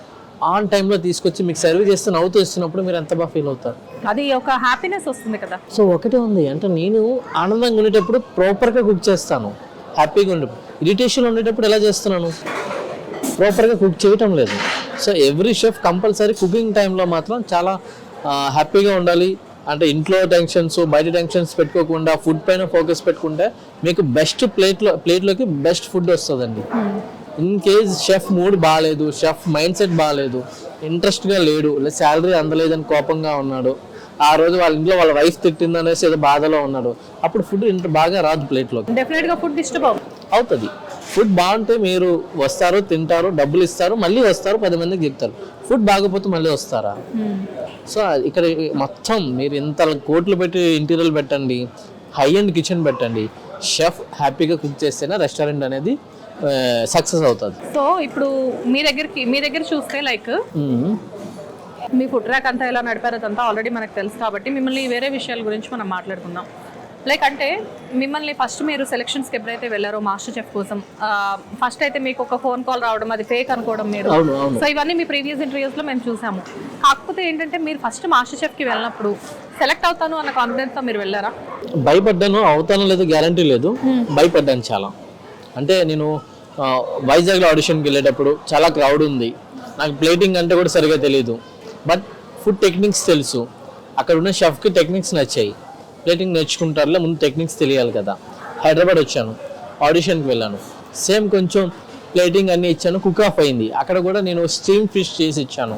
ఆన్ టైంలో తీసుకొచ్చి మీకు సర్వ్ చేస్తే నవ్వుతూ ఇస్తున్నప్పుడు మీరు ఎంత బాగా ఫీల్ అవుతారు. అది ఒక హ్యాపీనెస్ వస్తుంది కదా. సో ఒకటే ఉంది అంటే నేను ఆనందంగా ఉండేటప్పుడు ప్రాపర్గా కుక్ చేస్తాను, హ్యాపీగా ఉండేటప్పుడు. ఇరిటేషన్ ఉండేటప్పుడు ఎలా చేస్తున్నాను, ప్రాపర్గా కుక్ చేయటం లేదు. So every chef compulsory cooking టైంలో మాత్రం చాలా హ్యాపీగా ఉండాలి. అంటే ఇంట్లో టెన్షన్స్ బయట టెన్షన్స్ పెట్టుకోకుండా ఫుడ్ పైన ఫోకస్ పెట్టుకుంటే మీకు బెస్ట్ ప్లేట్లోకి బెస్ట్ ఫుడ్ వస్తుందండి. ఇన్ కేస్ షెఫ్ మూడ్ బాగాలేదు, షెఫ్ మైండ్ సెట్ బాగాలేదు, ఇంట్రెస్ట్గా లేడు, లేదా శాలరీ అందలేదని కోపంగా ఉన్నాడు, ఆ రోజు వాళ్ళ ఇంట్లో వాళ్ళ వైఫ్ తిట్టింది అనేసి ఏదో బాధలో ఉన్నాడు, అప్పుడు ఫుడ్ బాగా రాదు ప్లేట్లోకి. డెఫినెట్గా ఫుడ్ డిస్టర్బ్ అవుతుంది. ఫుడ్ బాగుంటే మీరు వస్తారు, తింటారు, డబ్బులు ఇస్తారు, మళ్ళీ వస్తారు, 10 మందికి చెప్తారు. ఫుడ్ బాగపోతే మళ్ళీ వస్తారా? సో ఇక్కడ మొత్తం మీరు ఇంత కోట్లు పెట్టి ఇంటీరియర్ పెట్టండి, హై అండ్ కిచెన్ పెట్టండి, షెఫ్ హ్యాపీగా కుక్ చేస్తేనే రెస్టారెంట్ అనేది సక్సెస్ అవుతుంది. సో ఇప్పుడు మీ దగ్గర చూస్తే లైక్ మీ ఫుడ్ ట్రాక్ అంతా ఎలా నడిపారో అదంతా ఆల్రెడీ మనకు తెలుసు కాబట్టి మిమ్మల్ని వేరే విషయాల గురించి మనం మాట్లాడుకుందాం. లైక్ అంటే మిమ్మల్ని ఫస్ట్ మీరు సెలక్షన్స్కి ఎప్పుడైతే వెళ్ళారో మాస్టర్ చెఫ్ కోసం, ఫస్ట్ అయితే మీకు ఒక ఫోన్ కాల్ రావడం, అది ఫేక్ అనుకోవడం మీరు. సో ఇవన్నీ మీ ప్రీవియస్ ఇంటర్వ్యూస్లో మేము చూసాము. కాకపోతే ఏంటంటే మీరు ఫస్ట్ మాస్టర్ చెఫ్కి వెళ్ళినప్పుడు సెలెక్ట్ అవుతాను అన్న కాన్ఫిడెన్స్తో మీరు వెళ్ళారా? భయపడ్డాను, అవుతానో లేదో గ్యారంటీ లేదు, భయపడ్డాను చాలా. అంటే నేను వైజాగ్లో ఆడిషన్కి వెళ్ళేటప్పుడు చాలా క్రౌడ్ ఉంది, నాకు ప్లేటింగ్ అంటే కూడా సరిగా తెలియదు, బట్ ఫుడ్ టెక్నిక్స్ తెలుసు. అక్కడ ఉన్న షెఫ్కి టెక్నిక్స్ నచ్చాయి, ప్లేటింగ్ నేర్చుకుంటారులే, ముందు టెక్నిక్స్ తెలియాలి కదా. హైదరాబాద్ వచ్చాను, ఆడిషన్కి వెళ్ళాను, సేమ్ కొంచెం ప్లేటింగ్ అన్నీ ఇచ్చాను, కుక్ ఆఫ్ అయింది. అక్కడ కూడా నేను స్టీమ్ ఫిష్ చేసి ఇచ్చాను,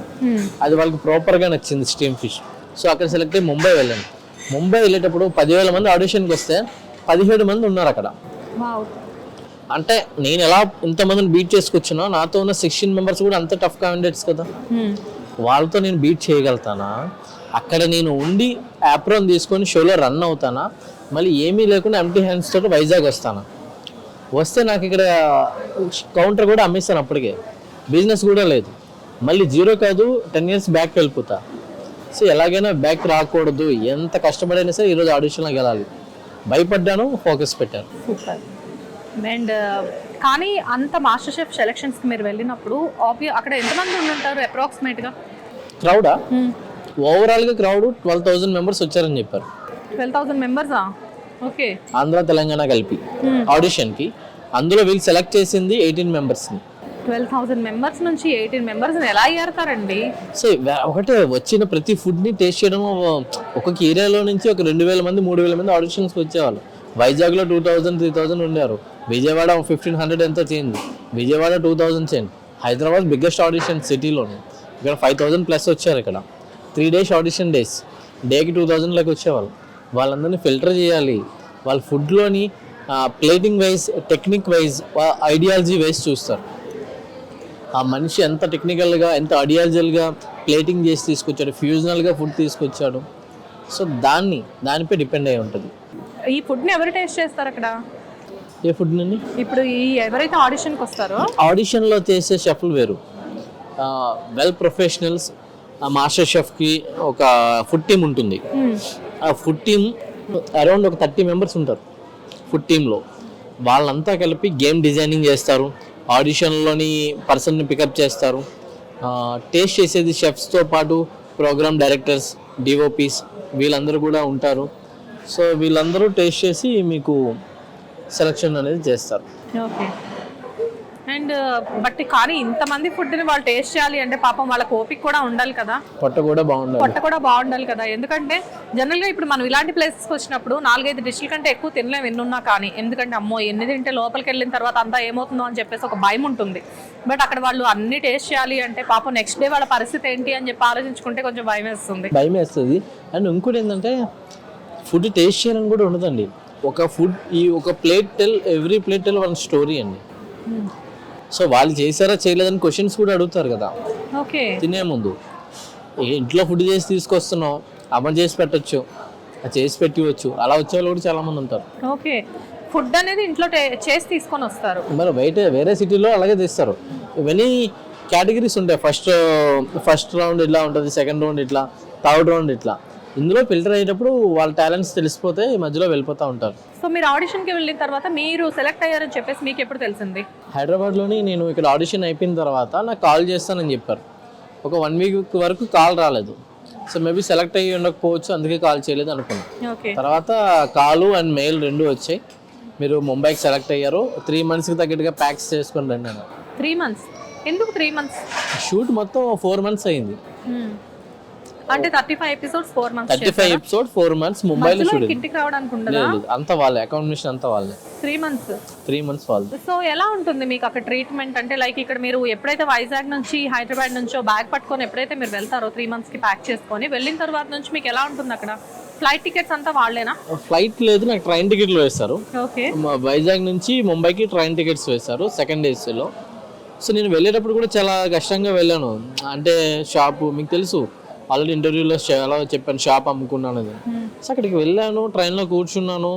అది వాళ్ళకి ప్రాపర్గా నచ్చింది స్టీమ్ ఫిష్. సో అక్కడ సెలెక్ట్ అయ్యి ముంబై వెళ్ళాను. ముంబై వెళ్ళేటప్పుడు 10,000 మంది ఆడిషన్కి వస్తే 17 మంది ఉన్నారు అక్కడ. అంటే నేను ఎలా ఇంతమందిని బీట్ చేసుకొచ్చినా నాతో ఉన్న 16 మెంబర్స్ కూడా అంత టఫ్ క్యాండిడేట్స్ కదా, వాళ్ళతో నేను బీట్ చేయగలుగుతానా? అక్కడ నేను ఉండి యాప్రాన్ తీసుకొని షోలో రన్ అవుతానా? మళ్ళీ ఏమీ లేకుండా ఎంటీ హ్యాండ్స్ తోటి వైజాగ్ వస్తానా? వస్తే నాకు ఇక్కడ కౌంటర్ కూడా అమ్మేస్తాను, అప్పటికే బిజినెస్ కూడా లేదు, మళ్ళీ జీరో కాదు 10 years బ్యాక్ వెళ్ళిపోతా. సో ఎలాగైనా బ్యాక్ రాకూడదు, ఎంత కష్టపడైనా సరే ఈరోజు ఆడిషన్లోకి వెళ్ళాలి. భయపడ్డాను, ఫోకస్ పెట్టాను. అండ్ కానీ అంత మాస్టర్ షెఫ్ సెలక్షన్స్కి మీరు వెళ్ళినప్పుడు అక్కడ ఎంతమంది ఉంటారు అప్రాక్సిమేట్గా? క్రౌడా? ఓవరాల్గా క్రౌడ్ 12,000 మెంబర్స్ వచ్చారని చెప్పారు. 12,000 మెంబర్సా? ఓకే. ఆంధ్ర తెలంగాణ కలిపి ఆడిషన్కి. అందులో వీళ్ళు సెలెక్ట్ చేసింది 18 మెంబర్స్ని. 12,000 మెంబర్స్ నుంచి 18 మెంబర్స్ని ఎలా ఏరుతారండి? సో ఒకటే వచ్చిన ప్రతి ఫుడ్ని టేస్ట్ చేయడం. ఒక్కొక్క ఏరియాలో నుంచి ఒక 2,000 మంది 3,000 మంది ఆడిషన్స్కి వచ్చేవాళ్ళు. వైజాగ్లో 2,000 3,000 ఉండారు, విజయవాడ 1,500 ఎంతో change, Vijayawada 2,000 change, Hyderabad biggest audition సిటీలోనే, ఇక్కడ 5,000 ప్లస్ వచ్చారు. ఇక్కడ 3 days ఆడిషన్ డేస్, డేకి 2,000 లాగా వచ్చేవాళ్ళు. వాళ్ళందరినీ ఫిల్టర్ చేయాలి, వాళ్ళ ఫుడ్లోని plating wise, technique wise, ideology wise చూస్తారు. ఆ మనిషి ఎంత టెక్నికల్గా ఎంత ఐడియాలజీగా ప్లేటింగ్ చేసి తీసుకొచ్చాడు, ఫ్యూజనల్గా ఫుడ్ తీసుకొచ్చాడు. సో దానిపై డిపెండ్ అయి ఉంటుంది. ఈ ఫుడ్ని ఎవరు టేస్ట్ చేస్తారు అక్కడ? ఏ ఫుడ్ నండి? ఇప్పుడు ఎవరైతే ఆడిషన్కి వస్తారో ఆడిషన్లో చేసే షెఫ్లు వేరు, వెల్ ప్రొఫెషనల్స్. మాస్టర్ షెఫ్కి ఒక ఫుడ్ టీమ్ ఉంటుంది. ఆ ఫుడ్ టీమ్ అరౌండ్ ఒక 30 మెంబర్స్ ఉంటారు ఫుడ్ టీంలో. వాళ్ళంతా కలిపి గేమ్ డిజైనింగ్ చేస్తారు, ఆడిషన్లోని పర్సన్ని పికప్ చేస్తారు. టేస్ట్ చేసేది షెఫ్స్తో పాటు ప్రోగ్రామ్ డైరెక్టర్స్, డిఓపీస్ వీళ్ళందరూ కూడా ఉంటారు. సో వీళ్ళందరూ టేస్ట్ చేసి మీకు సెలక్షన్ అనేది చేస్తారు. ఓకే. అండ్ బట్ కానీ ఇంతమంది ఫుడ్ని వాళ్ళు టేస్ట్ చేయాలి అంటే పాపం వాళ్ళకి ఓపిక కూడా ఉండాలి కదా, పొట్ట కూడా బాగుండాలి కదా. ఎందుకంటే జనరల్గా ఇప్పుడు మనం ఇలాంటి ప్లేసెస్కి వచ్చినప్పుడు 4-5 డిష్ల కంటే ఎక్కువ తినలేము ఎన్నున్నా కానీ, ఎందుకంటే అమ్మో ఎన్ని తింటే లోపలికి వెళ్ళిన తర్వాత అంతా ఏమవుతుందో అని చెప్పేసి ఒక భయం ఉంటుంది. బట్ అక్కడ వాళ్ళు అన్ని టేస్ట్ చేయాలి అంటే పాపం నెక్స్ట్ డే వాళ్ళ పరిస్థితి ఏంటి అని చెప్పి ఆలోచించుకుంటే కొంచెం భయం వేస్తుంది. అండ్ ఇంకోటి ఏంటంటే ఫుడ్ టేస్ట్ చేయాలని కూడా ఉండదండి. ఒక plate every plate one story అండి. సో వాళ్ళు చేశారా చేయలేదని క్వశ్చన్స్ కూడా అడుగుతారు కదా ఓకే తినే ముందు. ఇంట్లో ఫుడ్ చేసి తీసుకొస్తున్నాం, అమ్మ చేసి పెట్టచ్చు, చేసి పెట్టవచ్చు, అలా వచ్చే వాళ్ళు కూడా చాలా మంది ఉంటారు. ఓకే. ఫుడ్ అనేది ఇంట్లో చేసి తీసుకొని వస్తారు, మరి బయట వేరే సిటీలో అలాగే తెస్తారు. ఇవన్నీ కేటగిరీస్ ఉంటాయి. ఫస్ట్ రౌండ్ ఇట్లా ఉంటుంది, సెకండ్ రౌండ్ ఇట్లా, థర్డ్ రౌండ్ ఇట్లా. ఇందులో ఫిల్టర్ అయ్యేటప్పుడు వాళ్ళ టాలెంట్స్ తెలిసిపోతే ఈ మధ్యలో వెళ్ళిపోతూ ఉంటారు. సో మీరు ఆడిషన్కి వెళ్ళిన తర్వాత మీరు సెలెక్ట్ అయ్యారని చెప్పేసి మీకు ఎప్పుడు తెలిసింది? హైదరాబాద్లోని నేను ఇక్కడ ఆడిషన్ అయిపోయిన తర్వాత నాకు కాల్ చేస్తానని చెప్పారు. ఒక 1 వీక్ వరకు కాల్ రాలేదు. సో మేబీ సెలెక్ట్ అయ్యి ఉండకపోవచ్చు, అందుకే కాల్ చేయలేదు అనుకున్నాను. ఓకే. తర్వాత కాలు అండ్ మెయిల్ 2 వచ్చాయి. మీరు ముంబైకి సెలెక్ట్ అయ్యారు, 3 monthsకి తగ్గట్టుగా ప్యాక్స్ చేసుకొని రండి అన్నారు. 3 months? ఎందుకు 3 months? షూట్ మొత్తం 4 months అయింది. అంటే 35 episodes 4 months 35 episodes 4 months ముంబైలో షూట్. ఇంటికి రావడానికి ఉండదా? లేదు, అంతా వాళ్ళే, అకామిడేషన్ అంతా వాళ్ళే. 3 months వాళ్ళే. సో ఎలా ఉంటుంది మీకు అక్కడ ట్రీట్మెంట్? అంటే లైక్ ఇక్కడ మీరు ఎప్పుడైతే వైజాగ్ నుంచి హైదరాబాద్ నుంచో బ్యాగ్ పట్టుకొని ఎప్పుడైతే మీరు వెళ్తారో 3 monthsకి ప్యాక్ చేసుకొని వెళ్ళిన తర్వాత నుంచి మీకు ఎలా ఉంటుంది అక్కడ? ఫ్లైట్ టికెట్స్ అంతా వాళ్ళేనా? ఫ్లైట్ లేదు, నాకు ట్రైన్ టికెట్లు వేస్తారు. ఓకే. వైజాగ్ నుంచి ముంబైకి ట్రైన్ టికెట్స్ వేస్తారు సెకండ్ ఏసీలో. సో నేను వెళ్ళేటప్పుడు కూడా చాలా కష్టంగా వెళ్ళాను. అంటే షాపు మీకు తెలుసు, ఆల్రెడీ ఇంటర్వ్యూలో ఎలా చెప్పాను, షాప్ అమ్ముకున్నాను అది. సో అక్కడికి వెళ్ళాను, ట్రైన్లో కూర్చున్నాను.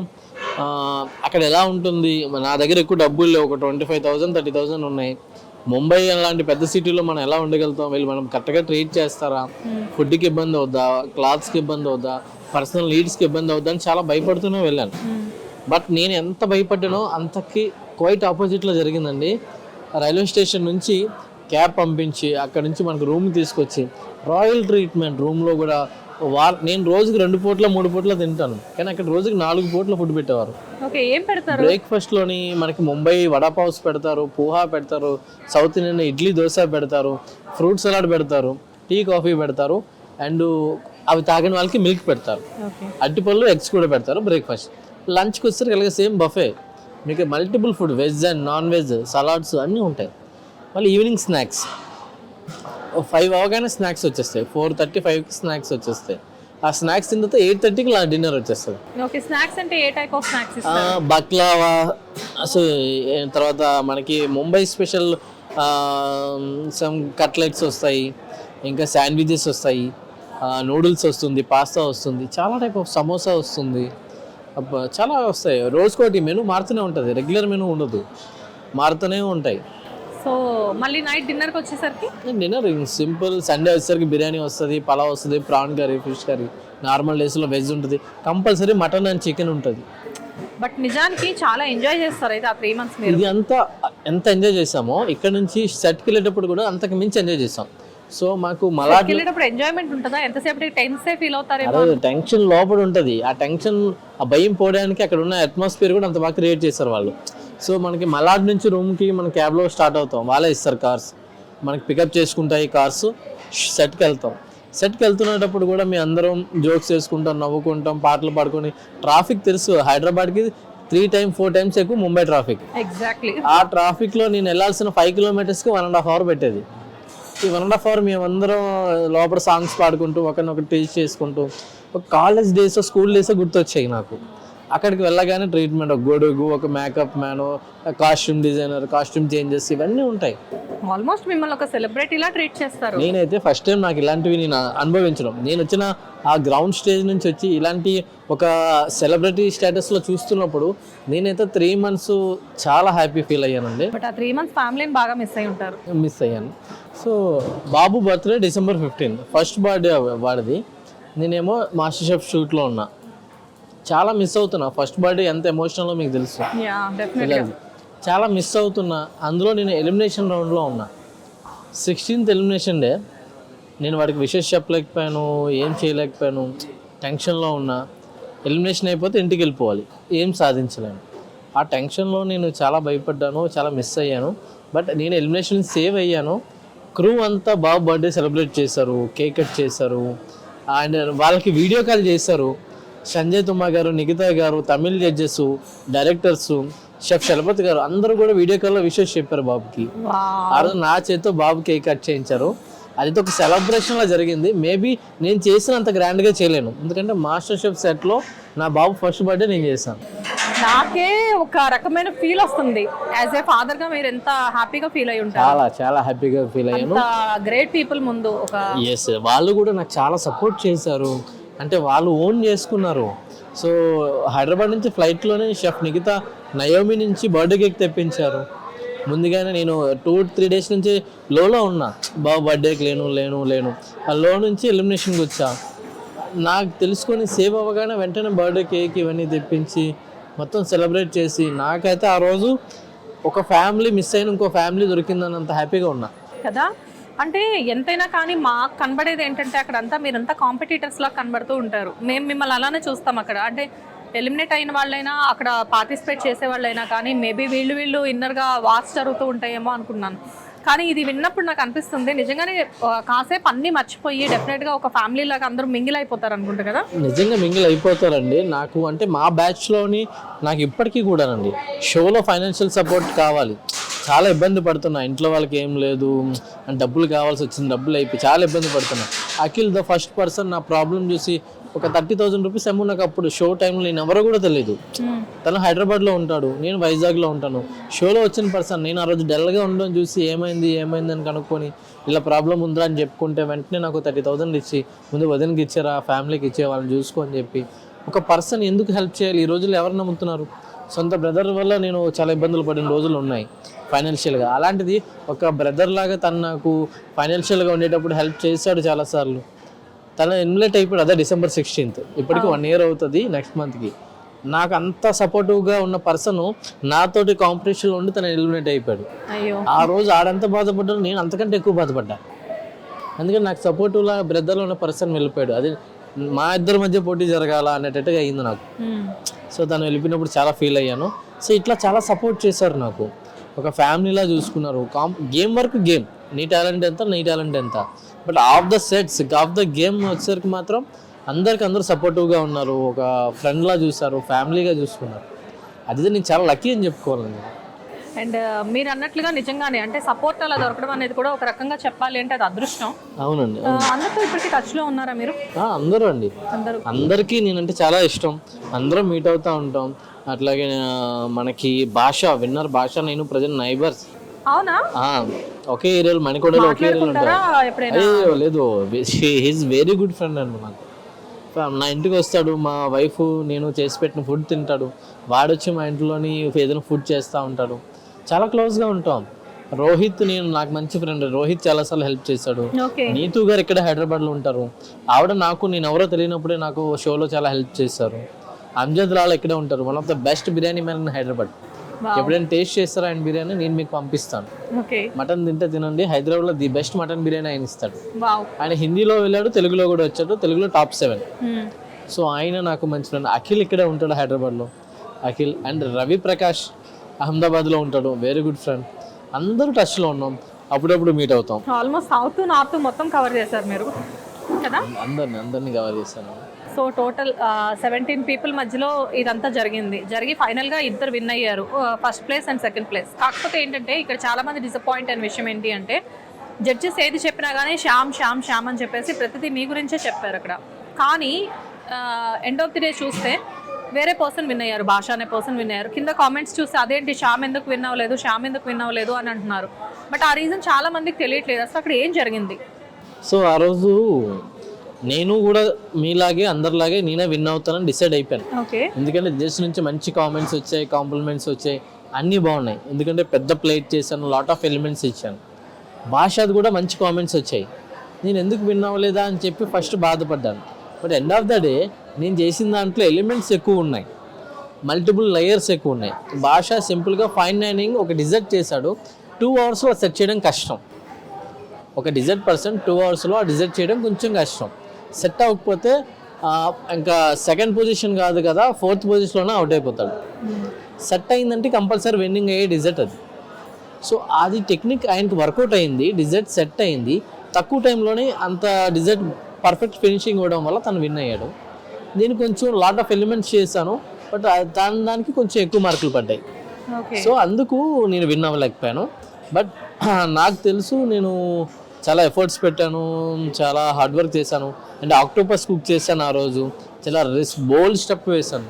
అక్కడ ఎలా ఉంటుంది, నా దగ్గర ఎక్కువ డబ్బులు లేవు, ఒక 25,000 30,000 ఉన్నాయి. ముంబై అలాంటి పెద్ద సిటీలో మనం ఎలా ఉండగలుగుతాం? వీళ్ళు మనం కరెక్ట్గా ట్రీట్ చేస్తారా? ఫుడ్కి ఇబ్బంది అవుద్దా, క్లాత్స్కి ఇబ్బంది అవుద్దా, పర్సనల్ నీడ్స్కి ఇబ్బంది అవుద్దా అని చాలా భయపడుతూనే వెళ్ళాను. బట్ నేను ఎంత భయపడ్డానో అంతకి క్వైట్ ఆపోజిట్లో జరిగిందండి. రైల్వే స్టేషన్ నుంచి క్యాబ్ పంపించి అక్కడ నుంచి మనకు రూమ్ తీసుకొచ్చి రాయల్ ట్రీట్మెంట్. రూమ్లో కూడా నేను రోజుకి 2 పూట్ల 3 పూట్ల తింటాను, కానీ అక్కడ రోజుకి 4 పూట్ల ఫుడ్ పెట్టేవారు. ఓకే. ఏం పెడతారు? బ్రేక్ఫాస్ట్లోని మనకి ముంబై వడాపావ్స్ పెడతారు, పోహా పెడతారు, సౌత్ ఇండియన్ ఇడ్లీ దోశ పెడతారు, ఫ్రూట్ సలాడ్ పెడతారు, టీ కాఫీ పెడతారు, అండ్ అవి తాగిన వాళ్ళకి మిల్క్ పెడతారు, అరటిపళ్ళు ఎగ్స్ కూడా పెడతారు బ్రేక్ఫాస్ట్. లంచ్కి వచ్చేసరికి అలాగే సేమ్ బఫే, మీకు multiple food, veg and non veg, salads అన్నీ ఉంటాయి. మళ్ళీ ఈవినింగ్ స్నాక్స్ 5 అవగానే స్నాక్స్ వచ్చేస్తాయి, 4:35కి స్నాక్స్ వచ్చేస్తాయి. ఆ స్నాక్స్ తిన్న తర్వాత 8:30కి డిన్నర్ వచ్చేస్తుంది. ఓకే. స్నాక్స్ అంటే ఏ టైప్ ఆఫ్ స్నాక్స్? బక్లావా, అసలు తర్వాత మనకి ముంబై స్పెషల్ సమ్ కట్లెట్స్ వస్తాయి, ఇంకా శాండ్విచెస్ వస్తాయి, నూడిల్స్ వస్తుంది, పాస్తా వస్తుంది, చాలా టైప్ ఆఫ్ సమోసా వస్తుంది, చాలా వస్తాయి. రోజుకోటి మెనూ మారుతూనే ఉంటుంది, రెగ్యులర్ మెనూ ఉండదు, మారుతూనే ఉంటాయి. సో మళ్ళీ నైట్ డిన్నర్కి వచ్చేసరికి డిన్నర్ సింపుల్. సండే వచ్చేసరికి బిర్యానీ వస్తుంది, పలావ్ వస్తుంది, prawn curry, fish curry. Normal డేస్లో వెజ్ ఉంటుంది, కంపల్సరీ మటన్ అండ్ చికెన్ ఉంటుంది. బట్ నిజానికి చాలా ఎంజాయ్ చేస్తారు అయితే ఆ 3 months మీరు. ఇది అంతా ఎంత ఎంజాయ్ చేసామో ఇక్కడ నుంచి సెట్కి వెళ్ళేటప్పుడు కూడా అంతకు మించి ఎంజాయ్ చేసాం. సో మాకు మలాడ్ వెళ్ళేటప్పుడు ఎంజాయ్మెంట్ ఉంటుందా? ఎంతసేపు టెన్సే ఫీల్ అవుతారేమో. టెన్షన్ లోపల ఉంటుంది. ఆ టెన్షన్, ఆ భయం పోవడానికి అక్కడ ఉన్న అట్మాస్ఫియర్ కూడా అంత బాగా క్రియేట్ చేస్తారు వాళ్ళు. సో మనకి మలాడ్ నుంచి రూమ్కి మన క్యాబ్లో స్టార్ట్ అవుతాం, వాళ్ళే ఇస్తారు కార్స్, మనకి పికప్ చేసుకుంటాయి కార్స్. సెట్కి వెళ్తాం. సెట్కి వెళ్తున్నప్పుడు కూడా మేము అందరం జోక్స్ చేసుకుంటాం, నవ్వుకుంటాం, పాటలు పాడుకొని. ట్రాఫిక్ తెలుసు, హైదరాబాద్కి 3-4 times ఎక్కువ ముంబై ట్రాఫిక్. ఎగ్జాక్ట్లీ. ఆ ట్రాఫిక్లో నేను వెళ్ళాల్సిన 5 kilometersకి 1.5 hours పెట్టేది. ఈ 1.5 hours మేమందరం లోపల సాంగ్స్ పాడుకుంటూ ఒకరినొకటి టీచ్ చేసుకుంటూ, ఒక కాలేజ్ డేస్, స్కూల్ డేస్ గుర్తొచ్చాయి నాకు. అక్కడికి వెళ్ళగానే ట్రీట్మెంట్, ఒక గొడుగు, ఒక makeup man, costume designer, costume changes, ఇవన్నీ ఉంటాయి. ఆల్మోస్ట్ మిమ్మల్ని ఒక సెలబ్రిటీలా ట్రీట్ చేస్తారు. నేనైతే ఫస్ట్ టైం నాకు ఇలాంటివి నేను అనుభవించడం. నేను వచ్చిన ఆ గ్రౌండ్ స్టేజ్ నుంచి వచ్చి ఇలాంటి ఒక సెలబ్రిటీ స్టేటస్లో చూస్తున్నప్పుడు నేనైతే 3 months చాలా హ్యాపీ ఫీల్ అయ్యానండి. బట్ ఆ 3 months ఫ్యామిలీని బాగా మిస్ అయ్యాను. సో బాబు బర్త్డే December 15, ఫస్ట్ బర్త్డే వాడిది. నేనేమో మాస్టర్ షెఫ్ షూట్లో ఉన్నా, చాలా మిస్ అవుతున్నా. ఫస్ట్ బర్త్డే ఎంత ఎమోషనల్లో మీకు తెలుసు. చాలా మిస్ అవుతున్నా. అందులో నేను ఎలిమినేషన్ రౌండ్లో ఉన్నా, 16th ఎలిమినేషన్ డే. నేను వాడికి విషెస్ చెప్పలేకపోయాను, ఏం చేయలేకపోయాను, టెన్షన్లో ఉన్నా. ఎలిమినేషన్ అయిపోతే ఇంటికి వెళ్ళిపోవాలి, ఏం సాధించలేను. ఆ టెన్షన్లో నేను చాలా భయపడ్డాను, చాలా మిస్ అయ్యాను. బట్ నేను ఎలిమినేషన్ సేవ్ అయ్యాను. క్రూ అంతా బాబు బర్త్డే సెలబ్రేట్ చేశారు, కేక్ కట్ చేశారు, అండ్ వాళ్ళకి వీడియో కాల్ చేశారు. సంజయ్ తుమ్మా గారు, నిఖితా గారు, తమిళ్ జడ్జెస్, డైరెక్టర్స్, షెఫ్ శలపతి గారు అందరూ కూడా వీడియో కాల్లో విషెస్ చెప్పారు బాబుకి. ఆ రోజు నా చేతితో బాబు కేక్ కట్ చేయించారు. అది ఒక సెలబ్రేషన్లా జరిగింది. మేబీ నేను చేసినంత గ్రాండ్గా చేయలేను, ఎందుకంటే మాస్టర్ షెఫ్ సెట్లో నా బాబు ఫస్ట్ బర్త్డే నేను చేశాను. నాకే ఒక రకమైన ఫీల్ వస్తుంది. యాజ్ ఏ ఫాదర్ గా మీరు ఎంత హ్యాపీగా ఫీల్ అయ్యి ఉంటారు. చాలా చాలా హ్యాపీగా ఫీల్ అయ్యాను. గ్రేట్ పీపుల్ ముందు ఒక ఎస్, వాళ్ళు కూడా నాకు చాలా సపోర్ట్ చేశారు. అంటే వాళ్ళు ఓన్ చేసుకున్నారు. సో హైదరాబాద్ నుంచి ఫ్లైట్లోనే షెఫ్ నిఖితా నయోమి నుంచి బర్త్డే కేక్ తెప్పించారు. ముందుగానే నేను 2-3 డేస్ నుంచి లోలో ఉన్నా, బాబు బర్త్డేకి లేను ఆ లో నుంచి ఎలిమినేషన్కి వచ్చా. నాకు తెలుసుకొని సేవ్ అవ్వగానే వెంటనే బర్త్డే కేక్ ఇవన్నీ తెప్పించి మొత్తం సెలబ్రేట్ చేసి, నాకైతే ఆ రోజు ఒక ఫ్యామిలీ మిస్ అయిన ఇంకో ఫ్యామిలీ దొరికిందన్నంత హ్యాపీగా ఉన్నా కదా. అంటే ఎంతైనా కానీ మాకు కనబడేది ఏంటంటే అక్కడంతా మీరంతా కాంపిటీటర్స్ లా కనబడుతూ ఉంటారు. మేము మిమ్మల్ని అలానే చూస్తాం అక్కడ. అంటే ఎలిమినేట్ అయిన వాళ్ళైనా అక్కడ పార్టిసిపేట్ చేసే వాళ్ళైనా కానీ మేబీ వీళ్ళు ఇన్నర్గా వార్స్ జరుగుతూ ఉంటాయేమో అనుకున్నాను. కానీ ఇది విన్నప్పుడు నాకు అనిపిస్తుంది నిజంగానే కాసేపు అన్నీ మర్చిపోయి డెఫినెట్గా ఒక ఫ్యామిలీ లాగా అందరూ మింగిల్ అయిపోతారు అనుకుంటా కదా. నిజంగా మింగిల్ అయిపోతారండి. నాకు అంటే మా బ్యాచ్లోని నాకు ఇప్పటికీ కూడానండి షోలో ఫైనాన్షియల్ సపోర్ట్ కావాలి, చాలా ఇబ్బంది పడుతున్నా. ఇంట్లో వాళ్ళకి ఏం లేదు, డబ్బులు కావాల్సి వచ్చింది, డబ్బులు అయిపోయి చాలా ఇబ్బంది పడుతున్నా. అఖిల్ ద ఫస్ట్ పర్సన్ నా ప్రాబ్లం చూసి ఒక 30,000 రూపీస్ ఏమో నాకు అప్పుడు షో టైంలో నేను ఎవరో కూడా తెలియదు. తను హైదరాబాద్లో ఉంటాడు, నేను వైజాగ్లో ఉంటాను. షోలో వచ్చిన పర్సన్ నేను ఆ రోజు డల్గా ఉండడం చూసి ఏమైంది అని కనుక్కొని ఇలా ప్రాబ్లం ఉందా అని చెప్పుకుంటే వెంటనే నాకు 30,000 ఇచ్చి ముందు వదినకి ఇచ్చారా, ఫ్యామిలీకి ఇచ్చే వాళ్ళని చూసుకో అని చెప్పి ఒక పర్సన్ ఎందుకు హెల్ప్ చేయాలి? ఈ రోజుల్లో ఎవరు నమ్ముతున్నారు? సొంత బ్రదర్ వల్ల నేను చాలా ఇబ్బందులు పడిన రోజులు ఉన్నాయి ఫైనాన్షియల్గా. అలాంటిది ఒక బ్రదర్ లాగా తను నాకు ఫైనాన్షియల్గా ఉండేటప్పుడు హెల్ప్ చేశాడు చాలాసార్లు. తను ఎలిమినేట్ అయిపోయాడు, అదే December 16th. ఇప్పటికి 1 year అవుతుంది నెక్స్ట్ మంత్కి. నాకు అంత సపోర్టివ్గా ఉన్న పర్సన్ నాతోటి కాంపిటీషన్లో ఉండి తను ఎలిమినేట్ అయిపోయాడు. ఆ రోజు ఆడంత బాధపడ్డాడు, నేను అంతకంటే ఎక్కువ బాధపడ్డా. అందుకని నాకు సపోర్టివ్లా బ్రదర్లో ఉన్న పర్సన్ వెళ్ళిపోయాడు. అది మా ఇద్దరి మధ్య పోటీ జరగాల అనేటట్టుగా అయింది నాకు. సో తను వెళ్ళిపోయినప్పుడు చాలా ఫీల్ అయ్యాను. సో ఇట్లా చాలా సపోర్ట్ చేశారు నాకు, ఒక ఫ్యామిలీలా చూసుకున్నారు. గేమ్ వరకు గేమ్, నీ టాలెంట్ ఎంత నీ టాలెంట్ ఎంత, but of the sets of the game వచ్చేసరికి మాత్రం అందరు సపోర్టివ్గా ఉన్నారు, ఒక ఫ్రెండ్లా చూసారు, ఫ్యామిలీగా చూసుకున్నారు. అది నేను చాలా లక్కీ అని చెప్పుకోవాలండి. అండ్ మీరు అన్నట్లుగా నిజంగానే అంటే సపోర్ట్ అలా దొరకడం అనేది కూడా ఒక రకంగా చెప్పాలి అంటే అది అదృష్టం. అవునండి. అందరితో ఇప్పటికీ టచ్లో ఉన్నారా మీరు? అందరూ అండి, అందరికీ నేనంటే చాలా ఇష్టం. అందరం మీట్ అవుతూ ఉంటాం. అట్లాగే మనకి విన్నర్ భాష నేను ప్రజెంట్ నైబర్స్. అవునా? ఒకే ఏరియాలో, మణికొండలో ఒకే ఏరియాలో ఉంటారు. లేదు, హీస్ వెరీ గుడ్ ఫ్రెండ్ అండి నాకు. నా ఇంటికి వస్తాడు, మా వైఫ్ నేను చేసి పెట్టిన ఫుడ్ తింటాడు, వాడొచ్చి మా ఇంట్లోని ఏదైనా ఫుడ్ చేస్తూ ఉంటాడు. చాలా క్లోజ్గా ఉంటాం. రోహిత్ నాకు మంచి ఫ్రెండ్. రోహిత్ చాలాసార్లు హెల్ప్ చేశాడు. నీతూ గారు ఇక్కడ హైదరాబాద్లో ఉంటారు, ఆవిడ నేను ఎవరో తెలియనప్పుడే నాకు షోలో చాలా హెల్ప్ చేశారు. అంజద్ లాల్ ఇక్కడే ఉంటారు, one of the best biryani man in Hyderabad. ఎప్పుడైనా టేస్ట్ చేస్తారా ఆయన బిర్యానీ? నేను మీకు పంపిస్తాను. మటన్ తినండి, హైదరాబాద్లో ది బెస్ట్ మటన్ బిర్యానీ ఆయన ఇస్తాడు. ఆయన హిందీలో వెళ్ళాడు, తెలుగులో కూడా వచ్చాడు, తెలుగులో టాప్ 7. సో ఆయన నాకు మంచి ఫ్రెండ్. అఖిల్ ఇక్కడే ఉంటాడు హైదరాబాద్లో, అఖిల్. అండ్ రవి ప్రకాష్ అహ్మదాబాద్లో ఉంటాడు, వెరీ గుడ్ ఫ్రెండ్. అందరూ టచ్లో ఉన్నాం, అప్పుడప్పుడు మీట్ అవుతాం. ఆల్మోస్ట్ సౌత్ నార్త్ మొత్తం కవర్ చేశారు మీరు కదా? అందరినీ కవర్ చేశాను. సో టోటల్ 17 పీపుల్ మధ్యలో ఇదంతా జరిగి ఫైనల్గా ఇద్దరు విన్ అయ్యారు, first place and second place. కాకపోతే ఏంటంటే ఇక్కడ చాలామంది డిసప్పాయింట్ అయిన విషయం ఏంటి అంటే జడ్జెస్ ఏది చెప్పినా కానీ శ్యామ్ అని చెప్పేసి ప్రతిదీ మీ గురించే చెప్పారు అక్కడ. కానీ ఎండ్ ఆఫ్ ది డే చూస్తే వేరే పర్సన్ విన్ అయ్యారు, భాష అనే పర్సన్ విన్ అయ్యారు. కింద కామెంట్స్ చూస్తే అదేంటి శ్యామ్ ఎందుకు విన్ అవ్వలేదు అని అంటున్నారు. బట్ ఆ రీజన్ చాలా మందికి తెలియట్లేదు. అసలు అక్కడ ఏం జరిగింది? సో ఆ రోజు నేను కూడా మీలాగే అందరిలాగే నేనే విన్ అవుతానని డిసైడ్ అయిపోయాను. ఎందుకంటే దేశ నుంచి మంచి కామెంట్స్ వచ్చాయి, కాంప్లిమెంట్స్ వచ్చాయి, అన్నీ బాగున్నాయి. ఎందుకంటే పెద్ద ప్లేట్ చేశాను, లాట్ ఆఫ్ ఎలిమెంట్స్ ఇచ్చాను. భాషది కూడా మంచి కామెంట్స్ వచ్చాయి. నేను ఎందుకు విన్ అవ్వలేదా అని చెప్పి ఫస్ట్ బాధపడ్డాను. But end of the day నేను చేసిన దాంట్లో ఎలిమెంట్స్ ఎక్కువ ఉన్నాయి, మల్టిపుల్ లేయర్స్ ఎక్కువ ఉన్నాయి. భాష సింపుల్గా ఫైన్ డైనింగ్ ఒక డిజర్ట్ చేశాడు, 2 hours సెట్ చేయడం కష్టం. ఒక డిజర్ట్ పర్సన్ 2 hours ఆ డిజర్ట్ చేయడం కొంచెం కష్టం. సెట్ అవ్వకపోతే ఇంకా సెకండ్ పొజిషన్ కాదు కదా, 4th పొజిషన్లోనే అవుట్ అయిపోతాడు. సెట్ అయిందంటే కంపల్సరీ విన్నింగ్ అయ్యే డిజర్ట్ అది. సో అది టెక్నిక్ ఆయనకి వర్కౌట్ అయింది, డిజర్ట్ సెట్ అయింది. తక్కువ టైంలోనే అంత డిజర్ట్ పర్ఫెక్ట్ ఫినిషింగ్ ఇవ్వడం వల్ల తను విన్ అయ్యాడు. నేను కొంచెం లాట్ ఆఫ్ ఎలిమెంట్స్ చేశాను, బట్ దానికి కొంచెం ఎక్కువ మార్కులు పడ్డాయి. సో అందుకు నేను విన్ అవ్వలేకపోయాను. బట్ నాకు తెలుసు, నేను చాలా ఎఫర్ట్స్ పెట్టాను, చాలా హార్డ్ వర్క్ చేశాను. అండ్ ఆక్టోపస్ కుక్ చేశాను ఆ రోజు, చాలా బోల్డ్ స్టెప్ వేశాను.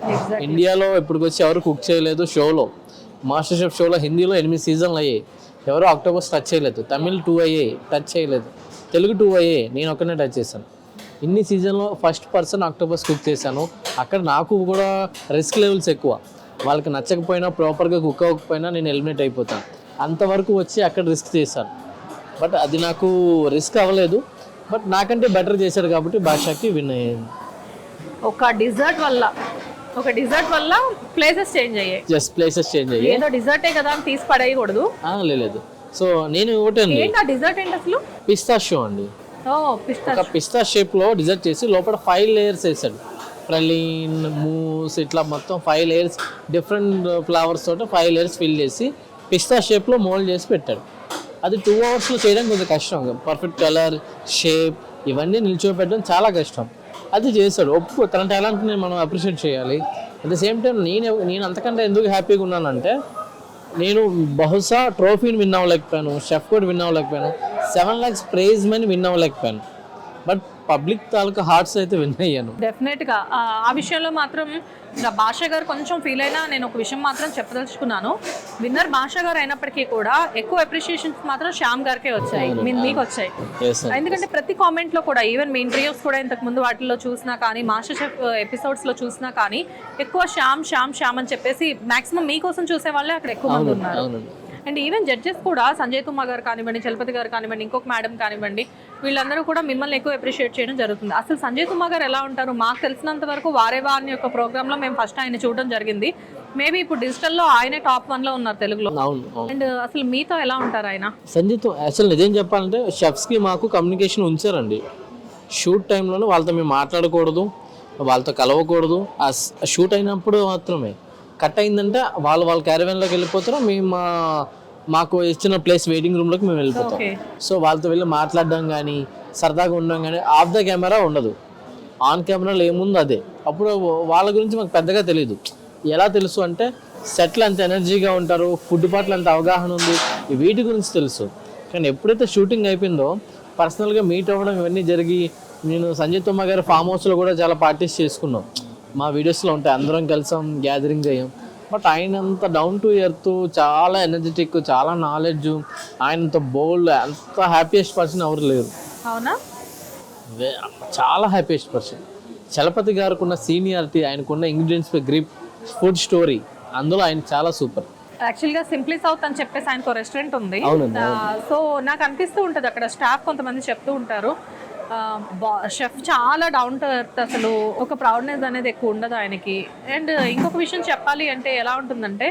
ఇండియాలో ఇప్పటికొచ్చి ఎవరు కుక్ చేయలేదు. షోలో మాస్టర్ షెఫ్ షోలో హిందీలో 8 seasons అయ్యాయి, ఎవరు ఆక్టోపస్ టచ్ చేయలేదు. తమిళ్ 2 అయ్యాయి, టచ్ చేయలేదు. తెలుగు 2 అయ్యాయి, నేను ఒక్కనే టచ్ చేశాను. ఇన్ని సీజన్లో ఫస్ట్ పర్సన్ ఆక్టోపస్ కుక్ చేశాను. అక్కడ నాకు కూడా రిస్క్ లెవెల్స్ ఎక్కువ. వాళ్ళకి నచ్చకపోయినా, ప్రాపర్గా కుక్ అవ్వకపోయినా నేను ఎలిమినేట్ అయిపోతాను. అంతవరకు వచ్చి అక్కడ రిస్క్ చేశాను. బట్ అది నాకు రిస్క్ అవ్వలేదు. బట్ నాకంటే బెటర్ చేశాడు కాబట్టి బాషాకి విన్ అయ్యాను. ఒక డిజర్ట్ వల్ల ప్లేసెస్ చేంజ్ అయ్యాయి. జస్ట్ ప్లేసెస్ చేంజ్ అయ్యాయి. ఏదో డిజర్టే కదా అని తీసి పడేయకూడదు. లేదు. సో నేను ఒకటండి, ఏంటి ఆ డిజర్ట్ ఏంటి అసలు? పిస్తాషియో అండి. ఓ పిస్తా. ఒక పిస్తా షేప్లో డిజర్ట్ చేసి లోపల 5 లేయర్స్ వేసాడు. ప్రలీన్, మూస్, ఇట్లా మొత్తం 5 లేయర్స్, డిఫరెంట్ ఫ్లవర్స్ తోటి 5 లేయర్స్ ఫిల్ చేసి పిస్తా షేప్లో మోల్డ్ చేసి పెట్టాడు. అది 2 అవర్స్లో చేయడానికి కొంచెం కష్టం. పర్ఫెక్ట్ కలర్, షేప్ ఇవన్నీ నిల్చోబెట్టడం చాలా కష్టం. అది చేశాడు. తన టాలెంట్ని మనం అప్రిషియేట్ చేయాలి. అట్ ద సేమ్ టైం నేను అంతకంటే ఎందుకు హ్యాపీగా ఉన్నానంటే, నేను బహుశా ట్రోఫీని విన్ అవ్వలేకపోయాను, షెఫ్ కూడా విన్ అవ్వలేకపోయాను, 7 lakhs ప్రైజ్ మనీ విన్ అవ్వలేకపోయాను. బట్ పబ్లిక్ తాలూకా హార్ట్స్ అయితే విన్ అయ్యాను. డెఫినెట్గా ఆ విషయంలో మాత్రం ఇంకా భాష గారు కొంచెం ఫీల్ అయినా నేను ఒక విషయం మాత్రం చెప్పదలుచుకున్నాను. విన్నర్ భాష గారు అయినప్పటికీ కూడా ఎక్కువ అప్రిషియేషన్స్ మాత్రం శ్యామ్ గారికే వచ్చాయి, మీకు వచ్చాయి. ఎందుకంటే ప్రతి కామెంట్లో కూడా, ఈవెన్ మీ ఇంటర్వ్యూస్ కూడా ఇంతకు ముందు వాటిల్లో చూసినా కానీ, మాస్టర్ షెఫ్ ఎపిసోడ్స్లో చూసినా కానీ ఎక్కువ శ్యామ్ అని చెప్పేసి మాక్సిమం మీకోసం చూసే వాళ్ళే అక్కడ ఎక్కువ మంది ఉన్నారు. అండ్ ఈవెన్ జడ్జెస్ కూడా సంజయ్ తుమ్మా గారు కానివ్వండి, చలపతి గారు కానివ్వండి, ఇంకొక మేడం కానివ్వండి, వీళ్ళందరూ కూడా మిమ్మల్ని ఎక్కువ అప్రిషియేట్ చేయడం జరుగుతుంది. అసలు సంజయ్ తుమ్మా గారు ఎలా ఉంటారు? మాకు తెలిసినంత వరకు వారేవా అనే ఒక ప్రోగ్రామ్లో మేము ఫస్ట్ ఆయన చూడడం జరిగింది. మేబీ ఇప్పుడు డిజిటల్లో ఆయనే టాప్ 1లో ఉన్నారు తెలుగులో. అండ్ అసలు మీతో ఎలా ఉంటారు ఆయన? సంజయ్తో అసలు నిజం చెప్పాలంటే షెఫ్స్కి మాకు కమ్యూనికేషన్ ఉంచారండి. షూట్ టైంలోనే వాళ్ళతో మేము మాట్లాడకూడదు, వాళ్ళతో కలవకూడదు. ఆ షూట్ అయినప్పుడు మాత్రమే. కట్ అయిందంటే వాళ్ళ క్యారవాన్లోకి వెళ్ళిపోతారు, మేము మాకు ఇచ్చిన ప్లేస్ వెయిటింగ్ రూమ్లోకి మేము వెళ్ళిపోతాం. సో వాళ్ళతో వెళ్ళి మాట్లాడడం కానీ, సరదాగా ఉండడం కానీ, ఆఫ్ ద కెమెరా ఉండదు. ఆన్ కెమెరాలో ఏముందో అదే. అప్పుడు వాళ్ళ గురించి మాకు పెద్దగా తెలియదు. ఎలా తెలుసు అంటే, సెట్లు అంత ఎనర్జీగా ఉంటారు, ఫుడ్ పట్ల అంత అవగాహన ఉంది, వీటి గురించి తెలుసు. కానీ ఎప్పుడైతే షూటింగ్ అయిపోయిందో పర్సనల్గా మీట్ అవ్వడం ఇవన్నీ జరిగి, నేను సంజయ్ తుమ్మా గారి ఫామ్ హౌస్లో కూడా చాలా పార్టీస్ చేసుకున్నాం. మా వీడియోస్లో ఉంటాయి, అందరం కలిసాం, గ్యాదరింగ్ అయ్యాం. బట్ ఆయన అంత డౌన్ టు ఎర్త్, చాలా ఎనర్జెటిక్, చాలా నాలెడ్జ్, ఆయనంత బోల్డ్, అంత హ్యాపీయెస్ట్ పర్సన్ ఎవరు లేరు. అవునా? చాలా హ్యాపీయెస్ట్ పర్సన్. చలపతి గారికి ఉన్న సీనియారిటీ, ఆయనకున్న ఇంగ్రీడియంట్స్ గ్రిప్, ఫుడ్ స్టోరీ, అందులో ఆయన చాలా సూపర్. యాక్చువల్గా సింప్లీ సౌత్ అని చెప్పేసి ఆయనకు రెస్టారెంట్ ఉంది. సో నాకు అనిపిస్తూ ఉంటుంది, అక్కడ స్టాఫ్ కొంతమంది చెప్తూ ఉంటారు, షెఫ్ చాలా డౌన్ టు ఎర్త్, అసలు ఒక ప్రౌడ్నెస్ అనేది ఎక్కువ ఉండదు ఆయనకి. అండ్ ఇంకొక విషయం చెప్పాలి అంటే ఎలా ఉంటుందంటే,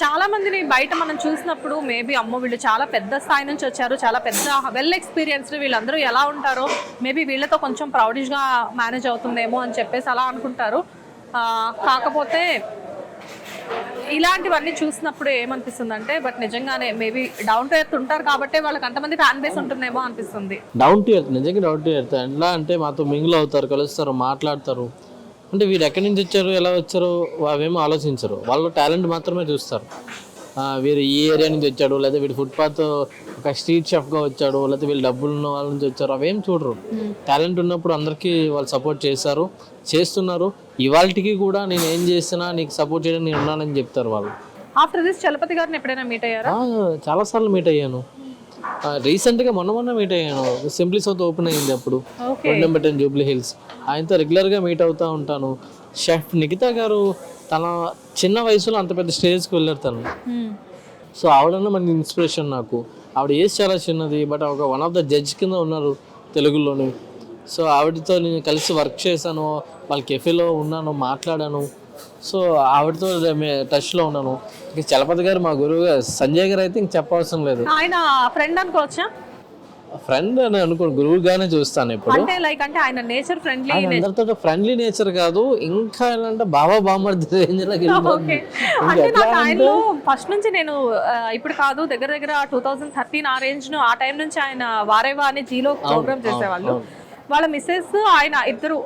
చాలా మందిని బయట మనం చూసినప్పుడు మేబీ అమ్మో వీళ్ళు చాలా పెద్ద స్థాయి నుంచి వచ్చారు, చాలా పెద్ద వెల్ ఎక్స్పీరియన్స్డ్, వీళ్ళందరూ ఎలా ఉంటారో, మేబీ వీళ్ళతో కొంచెం ప్రౌడిష్గా మేనేజ్ అవుతుందేమో అని చెప్పేసి అలా అనుకుంటారు. కాకపోతే ఇలాంటివన్నీ చూసినప్పుడు ఏమనిపిస్తుంది అంటే, బట్ నిజంగానే మేబీ డౌన్ టు ఎర్త్ ఉంటారు కాబట్టి వాళ్ళకి అంతమంది ఫ్యాన్ బేస్ ఉంటుందేమో అనిపిస్తుంది. డౌన్ టు ఎర్త్, నిజంగా డౌన్ టు ఎర్త్. ఎలా అంటే మాతో మింగిల్ అవుతారు, కలుస్తారు, మాట్లాడతారు. అంటే వీరు ఎక్కడి నుంచి వచ్చారు, ఎలా వచ్చారో అవేమో ఆలోచించరు. వాళ్ళ టాలెంట్ మాత్రమే చూస్తారు. వీరు ఈ ఏరియా నుంచి వచ్చాడు, లేదా వీడు ఫుట్పాత్ ఒక స్ట్రీట్ షెఫ్గా వచ్చాడు, లేకపోతే వీళ్ళు డబ్బులు ఉన్న వాళ్ళ నుంచి వచ్చారు, అవేం చూడరు. టాలెంట్ ఉన్నప్పుడు అందరికీ వాళ్ళు సపోర్ట్ చేస్తారు, చేస్తున్నారు. ఇవాళకి కూడా నేను ఏం చేసినా నీకు సపోర్ట్ చేయడానికి నేను ఉన్నానని చెప్తారు వాళ్ళు. ఆఫ్టర్ దిస్ చలపతి గారిని ఎప్పుడైనా మీట్ అయ్యారా? చాలాసార్లు మీట్ అయ్యాను. రీసెంట్గా మొన్న మీట్ అయ్యాను. సింప్లీ సౌత్ ఓపెన్ అయ్యింది అప్పుడు, నెంబర్ 10 జూబ్లీ హిల్స్. ఆయనతో రెగ్యులర్గా మీట్ అవుతూ ఉంటాను. షెఫ్ నిఖితా గారు తన చిన్న వయసులో అంత పెద్ద స్టేజ్కి వెళ్ళారు తను. సో ఆవిడన్నా మంచి ఇన్స్పిరేషన్ నాకు. ఆవిడ ఏజ్ చాలా చిన్నది, బట్ ఒక వన్ ఆఫ్ ద జడ్జ్ కింద ఉన్నారు తెలుగులోని. సో ఆవిడతో నేను కలిసి వర్క్ చేశాను, వాళ్ళ కెఫేలో ఉన్నాను, మాట్లాడాను. సో ఆవిడతో టచ్లో ఉన్నాను. ఇంకా చలపతి గారు మా గురువు గారు, సంజయ్ గారు అయితే ఇంక చెప్పవసరం లేదు. ఆయన ఫ్రెండ్ అనుకోవచ్చా? ఫ్రెండ్ అని అనుకోండి, గురువుగానే చూస్తాను ఇప్పుడు. అంటే లైక్ అంటే ఆయన నేచర్ ఫ్రెండ్లీ, అందరితో ఫ్రెండ్లీ నేచర్ కాదు, ఇంకా అంటే బాబా బామ్మర్ది రేంజ్ లోకి అంటే నాకు ఆయనలో ఫస్ట్ నుంచి నేను ఇప్పుడు కాదు, దగ్గర 2013 ఆ రేంజ్ ను, ఆ టైం నుంచి ఆయన వారేవా అని జీలో ప్రోగ్రామ్ చేసేవాళ్ళు. వాళ్ళ మిస్సెస్ ఆయన ఇద్దరు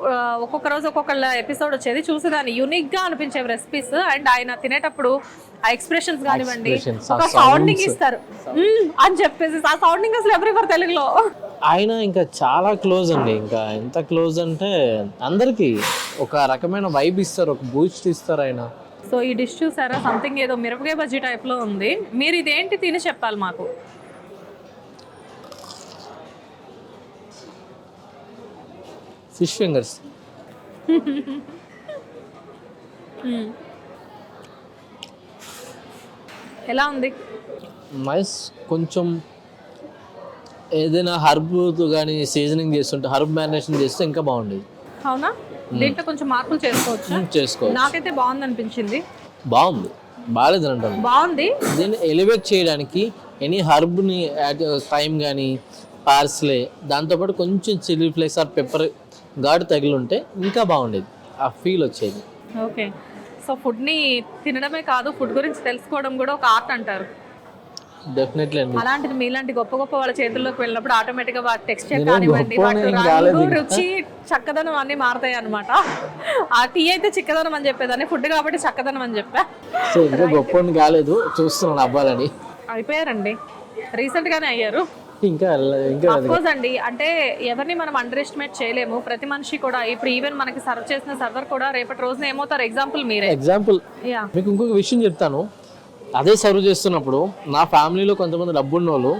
ఒక్కొక్క రోజు ఒక్కొక్క ఎపిసోడ్ వచ్చేది, చూసేదాన్ని యూనిక్ గా అనిపించేవి రెసిపీస్. అండ్ ఆయన తినేటప్పుడు ఆ ఎక్స్ప్రెషన్స్ కానివ్వండి, ఒక సౌండింగ్ ఇస్తారు అని చెప్పేసి, ఆ సౌండింగ్ అసలు ఎవరెవరు తెలుగులో. ఆయన ఇంకా చాలా క్లోజ్ అండి. ఇంకా ఎంత క్లోజ్ అంటే అందరికి ఒక రకమైన వైబ్ ఇస్తారు, ఒక బూస్ట్ ఇస్తారు ఆయన. సో ఈ డిష్ చూసారా, సంథింగ్ ఏదో మిరపకాయ బజ్జీ టైప్ లో ఉంది. మీరు ఇదేంటి తిని చెప్పాలి మాకు. Fish fingers. ఎలా ఉంది? నైస్. కొంచెం ఏదైనా హర్బ్తో కానీ సీజనింగ్ చేస్తుంటే, హర్బ్ మ్యారినేషన్ చేస్తే ఇంకా బాగుండేది. అవునా? దీంట్లో కొంచెం మార్పులు చేసుకోవచ్చు. చేసుకోవచ్చు. నాకైతే బాగుంది అనిపించింది. బాగుంది, బాగాలేదు అంటాను. బాగుంది. దీన్ని ఎలివేట్ చేయడానికి ఎనీ హర్బ్ని టైం కానీ పార్స్లే, దాంతోపాటు కొంచెం చిల్లీ ఫ్లేక్స్ ఆర్ పెప్పర్ ఘాటు తగిలి ఉంటే ఇంకా బాగుండేది, ఆ ఫీల్ వచ్చేది. ఓకే. సో ఫుడ్ని తినడమే కాదు, ఫుడ్ గురించి తెలుసుకోవడం కూడా ఒక ఆర్ట్ అంటారు. డెఫినెట్లీ అండి. అలాంటిది మీలాంటి గొప్ప గొప్ప వాళ్ళ చేతుల్లోకి వెళ్ళినప్పుడు ఆటోమేటిక్గా వాటి టెక్స్చర్ నేను కానివ్వండి, గొప్ప వాటి ఏం రంగు, కాలేదు ఇంకా. రుచి, చక్కదనం అన్నీ మారుతాయి అనమాట. ఆ టీ అయితే చిక్కదనం అని చెప్పేదాన్ని, ఫుడ్ కాబట్టి చక్కదనం అని చెప్పా. సో ఇంకా గొప్ప కాలేదు, చూస్తున్నాను అవ్వాలని. అయిపోయారండి, రీసెంట్ గానే అయ్యారు. ఇంకా అఫ్కోర్స్ అండి, అంటే ఎవరిని మనం అండర్ ఎస్టిమేట్ చేయలేము. ప్రతి మనిషి కూడా, ఇప్పుడు ఈవెన్ మనకి సర్వ్ చేసిన సర్వర్ కూడా రేపటి రోజున ఏమవుతారు, ఎగ్జాంపుల్ మీరే. ఎగ్జాంపుల్ యా, మీకు ఇంకొక విషయం చెప్తాను. అదే సర్వ్ చేస్తున్నప్పుడు నా ఫ్యామిలీలో కొంతమంది డబ్బున్న వాళ్ళు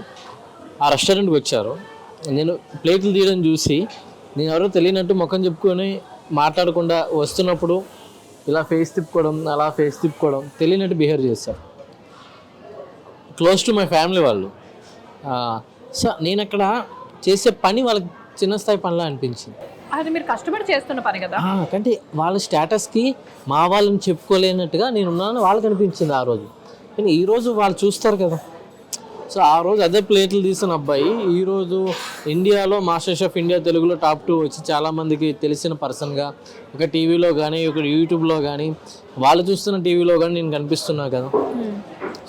ఆ రెస్టారెంట్కి వచ్చారు. నేను ప్లేట్లు తీయడం చూసి నేను ఎవరో తెలియనట్టు ముఖం చెప్పుకొని మాట్లాడకుండా వస్తున్నప్పుడు ఇలా ఫేస్ తిప్పుకోవడం, అలా ఫేస్ తిప్పుకోవడం, తెలియనట్టు బిహేవ్ చేశారు. క్లోజ్ టు మై ఫ్యామిలీ వాళ్ళు. సో నేను అక్కడ చేసే పని వాళ్ళకి చిన్న స్థాయి పనిలా అనిపించింది. అది మీరు కష్టపడి చేస్తున్న పని కదా. అంటే వాళ్ళ స్టేటస్కి మా వాళ్ళని చెప్పుకోలేనట్టుగా నేను ఉన్నాను వాళ్ళకి అనిపించింది ఆ రోజు. కానీ ఈరోజు వాళ్ళు చూస్తారు కదా. సో ఆ రోజు అదే ప్లేట్లు తీసిన అబ్బాయి ఈరోజు ఇండియాలో మాస్టర్ షెఫ్ ఇండియా తెలుగులో టాప్ 2 వచ్చి చాలామందికి తెలిసిన పర్సన్గా ఒక టీవీలో కానీ ఒక యూట్యూబ్లో కానీ వాళ్ళు చూస్తున్న టీవీలో కానీ నేను కనిపిస్తున్నా కదా.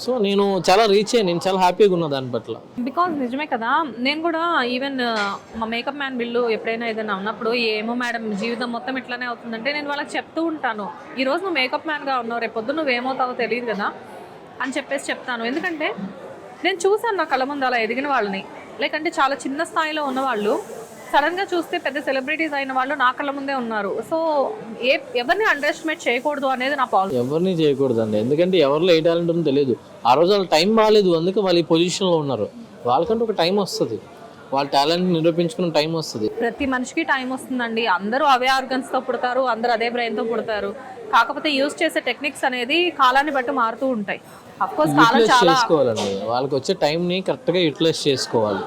సో నేను చాలా రీచ్ అయ్యి నేను చాలా హ్యాపీగా ఉన్నా దాని పట్ల. బికాజ్ నిజమే కదా, నేను కూడా ఈవెన్ మా మేకప్ మ్యాన్ వీళ్ళు ఎప్పుడైనా ఏదైనా ఉన్నప్పుడు, ఏమో మేడం జీవితం మొత్తం ఇట్లానే అవుతుందంటే నేను వాళ్ళకి చెప్తూ ఉంటాను, ఈరోజు నువ్వు మేకప్ మ్యాన్గా ఉన్నావు, రేపు పొద్దున్న నువ్వేమవుతావో తెలియదు కదా అని చెప్పేసి చెప్తాను. ఎందుకంటే నేను చూసాను నా కళ్ళ ముందు అలా ఎదిగిన వాళ్ళని. లైక్ అంటే చాలా చిన్న స్థాయిలో ఉన్నవాళ్ళు సడన్గా చూస్తే పెద్ద సెలబ్రిటీస్ అయిన వాళ్ళు నా కళ్ళ ముందే ఉన్నారు. సో ఎవరిని అండర్ ఎస్టిమేట్ చేయకూడదు అనేది నా పాలసీ. ఎవరిని చేయకూడదు అండి, ఎందుకంటే ఎవరిలో ఏ టాలెంట్ ఉందో తెలియదు. ఆ రోజు వాళ్ళ టైం బాగాలేదు, అందుకే వాళ్ళు ఈ పొజిషన్లో ఉన్నారు. వాళ్ళకంటూ ఒక టైం వస్తుంది, వాళ్ళ టాలెంట్ నిరూపించుకున్న టైం వస్తుంది. ప్రతి మనిషికి టైం వస్తుందండి. అందరూ అవే ఆర్గన్స్తో పుడతారు, అందరూ అదే బ్రెయిన్తో పుడతారు. కాకపోతే యూజ్ చేసే టెక్నిక్స్ అనేది కాలాన్ని బట్టి మారుతూ ఉంటాయి. అఫ్కోర్స్ కాలం చాలా చేసుకోవాలండి, వాళ్ళకి వచ్చే టైంని కరెక్ట్గా యూటిలైజ్ చేసుకోవాలి.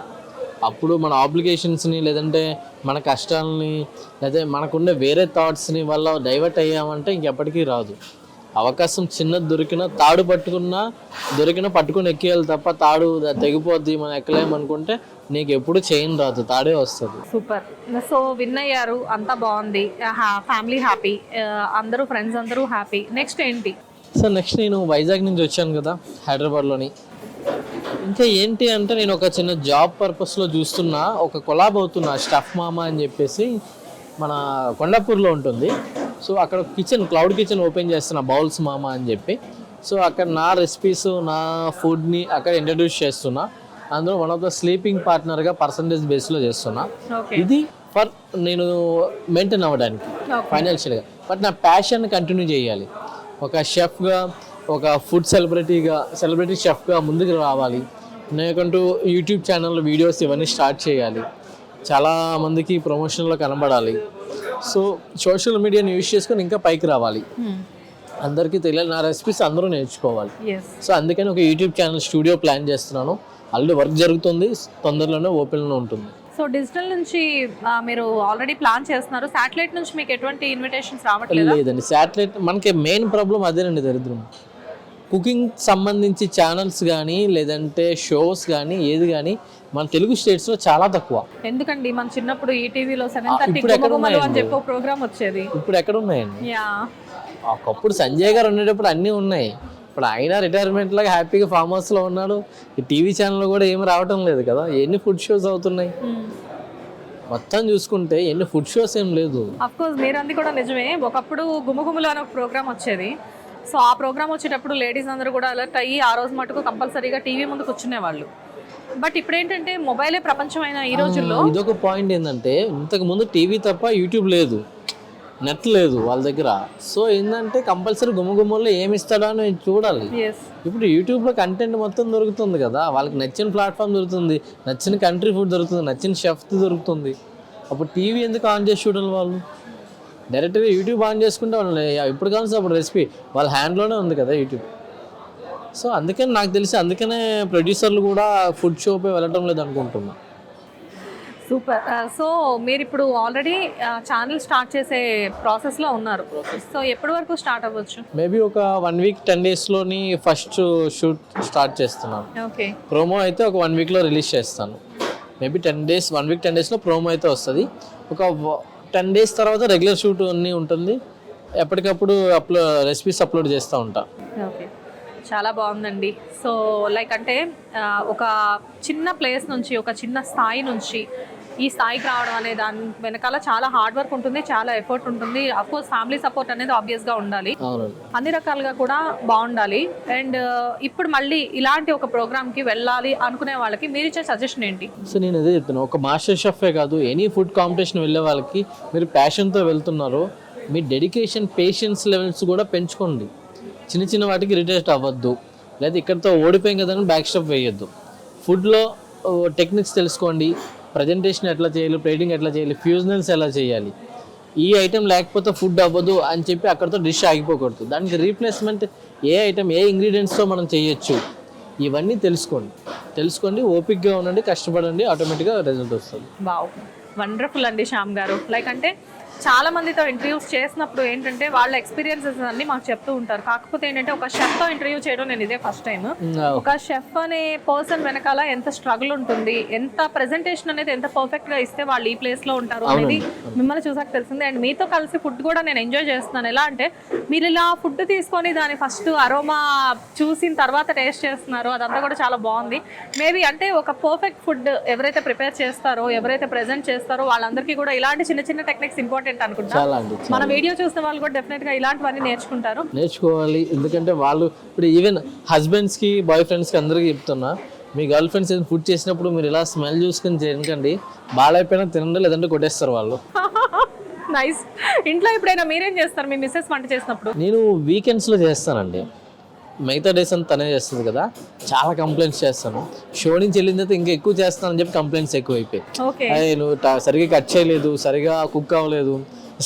అప్పుడు మన ఆబ్లిగేషన్స్ని లేదంటే మన కష్టాలని లేదా మనకుండే వేరే థాట్స్ని వల్ల డైవర్ట్ అయ్యామంటే ఇంకెప్పటికీ రాదు. అవకాశం చిన్నది దొరికినా తాడు దొరికినా పట్టుకుని ఎక్కేయాలి తప్ప తాడు తెగిపోద్ది మనం ఎక్కలేమనుకుంటే నీకు ఎప్పుడు చైన్ రాదు, తాడే వస్తుంది. సూపర్. సో విన్ అయ్యారు, అంతా బాగుంది, ఫ్యామిలీ హ్యాపీ, అందరూ ఫ్రెండ్స్ అందరూ హ్యాపీ. నెక్స్ట్ ఏంటి? సార్ నెక్స్ట్ నేను వైజాగ్ నుంచి వచ్చాను కదా, హైదరాబాద్లోని. ఇంకా ఏంటి అంటే నేను ఒక చిన్న జాబ్ పర్పస్లో చూస్తున్నా, ఒక కొలాబ్ అవుతున్నా స్టఫ్ మామా అని చెప్పేసి మన కొండాపూర్లో ఉంటుంది. సో అక్కడ క్లౌడ్ కిచెన్ ఓపెన్ చేస్తున్నా, బౌల్స్ మామా అని చెప్పి. సో అక్కడ నా రెసిపీస్ నా ఫుడ్ని అక్కడ ఇంట్రడ్యూస్ చేస్తున్నా. అందులో వన్ ఆఫ్ ద స్లీపింగ్ పార్ట్నర్గా పర్సంటేజ్ బేస్లో చేస్తున్నా. ఇది ఫర్ నేను మెయింటైన్ అవ్వడానికి ఫైనాన్షియల్గా. బట్ నా ప్యాషన్ కంటిన్యూ చేయాలి. ఒక షెఫ్గా, ఒక ఫుడ్ సెలబ్రిటీ షెఫ్గా ముందుకు రావాలి. నేకంటూ యూట్యూబ్ ఛానల్లో వీడియోస్ ఇవన్నీ స్టార్ట్ చేయాలి, చాలా మందికి ప్రమోషన్లో కనబడాలి. సో సోషల్ మీడియాని యూజ్ చేసుకొని ఇంకా పైకి రావాలి, అందరికీ తెలియాలి, నా రెసిపీస్ అందరూ నేర్చుకోవాలి. సో అందుకని ఒక యూట్యూబ్ ఛానల్ స్టూడియో ప్లాన్ చేస్తున్నాను. ఆల్రెడీ వర్క్ జరుగుతుంది, తొందరలోనే ఓపెన్లో ఉంటుంది. సో డిజిటల్ నుంచి మీరు ఆల్రెడీ ప్లాన్ చేస్తున్నారు. శాటిలైట్ నుంచి మీకు ఎటువంటి ఇన్విటేషన్స్ రావట్లేదు? లేదండి, శాటిలైట్ మనకి మెయిన్ ప్రాబ్లం అదేనండి, దరిద్రం. కుకింగ్ సంబంధించి ఛానల్స్ కానీ లేదంటే షోస్ కానీ ఏది కానీ మన తెలుగు స్టేట్స్లో చాలా తక్కువ. ఎందుకండి మన చిన్నప్పుడు ఈటీవీలో 7:30 అని చెప్పి ప్రోగ్రామ్ వచ్చేది, ఇప్పుడు ఎక్కడ ఉన్నాయండి? ఒకప్పుడు సంజయ్ గారు ఉండేటప్పుడు అన్నీ ఉన్నాయి. ఇప్పుడు ఆయన రిటైర్మెంట్ లాగా హ్యాపీగా ఫామ్ హౌస్లో ఉన్నాడు. ఈ టీవీ ఛానల్ కూడా ఏమి రావటం లేదు కదా. ఎన్ని ఫుడ్ షోస్ అవుతున్నాయి మొత్తం చూసుకుంటే, ఎన్ని ఫుడ్ షోస్ ఏం లేదు. అఫ్కోర్స్ మీరు అంది కూడా నిజమే. ఒకప్పుడు గుమగుములు అనే ఒక ప్రోగ్రామ్ వచ్చేది. సో ఆ ప్రోగ్రామ్ వచ్చేటప్పుడు లేడీస్ అందరూ కూడా అలర్ట్ అయ్యి ఆ రోజు మటుకు కంపల్సరీగా టీవీ ముందు కూర్చునేవాళ్ళు. బట్ ఇప్పుడు ఏంటంటే మొబైలే ప్రపంచమైన ఈ రోజుల్లో ఇదొక పాయింట్ ఏంటంటే, ఇంతకు ముందు టీవీ తప్ప యూట్యూబ్ లేదు, నెట్ లేదు వాళ్ళ దగ్గర. సో ఏంటంటే కంపల్సరీ గుమ్మగుమ్మల్లో ఏమి ఇస్తాడో అని చూడాలి. ఇప్పుడు యూట్యూబ్లో కంటెంట్ మొత్తం దొరుకుతుంది కదా, వాళ్ళకి నచ్చిన ప్లాట్ఫామ్ దొరుకుతుంది, నచ్చిన కంట్రీ ఫుడ్ దొరుకుతుంది, నచ్చిన షెఫ్ దొరుకుతుంది. అప్పుడు టీవీ ఎందుకు ఆన్ చేసి చూడాలి? వాళ్ళు డైరెక్ట్గా యూట్యూబ్ ఆన్ చేసుకుంటే వాళ్ళు ఇప్పుడు కావాల్సిన అప్పుడు రెసిపీ వాళ్ళ హ్యాండ్లోనే ఉంది కదా యూట్యూబ్. సో అందుకని నాకు తెలిసి అందుకనే ప్రొడ్యూసర్లు కూడా ఫుడ్ షోపై వెళ్ళటం లేదు అనుకుంటున్నా. సూపర్. సో మీరు ఇప్పుడు ఆల్రెడీ ఛానల్ స్టార్ట్ చేసే ప్రాసెస్లో ఉన్నారు. సో ఎప్పటి వరకు స్టార్ట్ అవ్వచ్చు? మేబీ ఒక 1 వీక్ 10 డేస్లోని ఫస్ట్ షూట్ స్టార్ట్ చేస్తున్నాను. ఓకే. ప్రోమో అయితే ఒక 1 వీక్లో రిలీజ్ చేస్తాను. మేబీ 10 డేస్ 1 వీక్ 10 డేస్లో ప్రోమో అయితే వస్తుంది. ఒక 10 డేస్ తర్వాత రెగ్యులర్ షూట్ అన్నీ ఉంటుంది. ఎప్పటికప్పుడు రెసిపీస్ అప్లోడ్ చేస్తూ ఉంటా. ఓకే, చాలా బాగుందండి. సో లైక్ అంటే ఒక చిన్న ప్లేస్ నుంచి, ఒక చిన్న స్థాయి నుంచి ఈ స్థాయికి రావడం అనే దాని వెనకాల చాలా హార్డ్ వర్క్ ఉంటుంది, చాలా ఎఫర్ట్ ఉంటుంది. అఫ్కోర్స్ ఫ్యామిలీ సపోర్ట్ అనేది ఆబ్వియస్గా ఉండాలి, అన్ని రకాలుగా కూడా బాగుండాలి. అండ్ ఇప్పుడు మళ్ళీ ఇలాంటి ఒక ప్రోగ్రామ్కి వెళ్ళాలి అనుకునే వాళ్ళకి మీరు ఇచ్చే సజెషన్ ఏంటి? సో నేను అదే చెప్తున్నాను, ఒక మాస్టర్ షెఫే కాదు, ఎనీ ఫుడ్ కాంపిటీషన్ వెళ్ళే వాళ్ళకి మీరు ప్యాషన్తో వెళ్తున్నారు, మీ డెడికేషన్ పేషెన్స్ లెవెల్స్ కూడా పెంచుకోండి. చిన్న చిన్న వాటికి ఇరిటేట్ అవ్వద్దు, లేదా ఇక్కడితో ఓడిపోయాం కదని బ్యాక్ స్టెప్ వేయొద్దు. ఫుడ్లో టెక్నిక్స్ తెలుసుకోండి, ప్రజెంటేషన్ ఎట్లా చేయాలి, ప్లేటింగ్ ఎట్లా చేయాలి, ఫ్యూజనల్స్ ఎలా చేయాలి. ఈ ఐటెం లేకపోతే ఫుడ్ అవ్వదు అని చెప్పి అక్కడితో డిష్ ఆగిపోకూడదు. దానికి రీప్లేస్మెంట్ ఏ ఐటెం, ఏ ఇంగ్రీడియంట్స్తో మనం చేయొచ్చు, ఇవన్నీ తెలుసుకోండి, ఓపిక్గా ఉండండి, కష్టపడండి, ఆటోమేటిక్గా రిజల్ట్ వస్తుంది. వావ్, వండర్ఫుల్ అండి శ్యామ్ గారు. లైక్ అంటే చాలా మందితో ఇంటర్వ్యూస్ చేసినప్పుడు ఏంటంటే వాళ్ళ ఎక్స్పీరియన్సెస్ అన్ని మాకు చెప్తూ ఉంటారు. కాకపోతే ఏంటంటే ఒక షెఫ్తో ఇంటర్వ్యూ చేయడం నేను ఇదే ఫస్ట్ టైం. ఒక షెఫ్ అనే పర్సన్ వెనకాల ఎంత స్ట్రగుల్ ఉంటుంది, ఎంత ప్రెజెంటేషన్ అనేది ఎంత పర్ఫెక్ట్గా ఇస్తే వాళ్ళు ఈ ప్లేస్లో ఉంటారు అనేది మిమ్మల్ని చూసాక తెలిసింది. అండ్ మీతో కలిసి ఫుడ్ కూడా నేను ఎంజాయ్ చేస్తున్నాను. ఎలా అంటే మీరు ఇలా ఫుడ్ తీసుకొని దాని ఫస్ట్ అరోమా చూసిన తర్వాత టేస్ట్ చేస్తున్నారు, అదంతా కూడా చాలా బాగుంది. మేబీ అంటే ఒక పర్ఫెక్ట్ ఫుడ్ ఎవరైతే ప్రిపేర్ చేస్తారో, ఎవరైతే ప్రెజెంట్ చేస్తారో వాళ్ళందరికీ కూడా ఇలాంటి చిన్న చిన్న టెక్నిక్స్ ఇంపార్టెంట్ అనుకుంటా. మన వీడియో చూసిన వాళ్ళు కూడా డెఫినెట్ గా ఇలాంటివన్నీ నేర్చుకోవాలి. ఎందుకంటే వాళ్ళు ఇప్పుడు ఈవెన్ హస్బెండ్స్ కి, బాయ్ ఫ్రెండ్స్ కి అందరికీ చెప్తున్నా, మీ గర్ల్ ఫ్రెండ్స్ ఏదైనా ఫుడ్ చేసినప్పుడు మీరు ఇలా స్మెల్ చూసుకొని చేయకండి, బాగాలైపోయినా తినండి, లేదంటే కొట్టేస్తారు వాళ్ళు. నైస్. ఇంట్లో ఎప్పుడైనా మీరేం చేస్తారు మీ మిస్సెస్ వంట చేసినప్పుడు? నేను వీకెండ్స్లో చేస్తానండి, మిగతా డేస్ అంతా తనే చేస్తుంది కదా. చాలా కంప్లైంట్స్ చేస్తాను, షో నుంచి వెళ్ళిన తర్వాత ఇంకా ఎక్కువ చేస్తానని చెప్పి కంప్లైంట్స్ ఎక్కువ అయిపోయి, నువ్వు సరిగా కట్ చేయలేదు, సరిగా కుక్ అవ్వలేదు,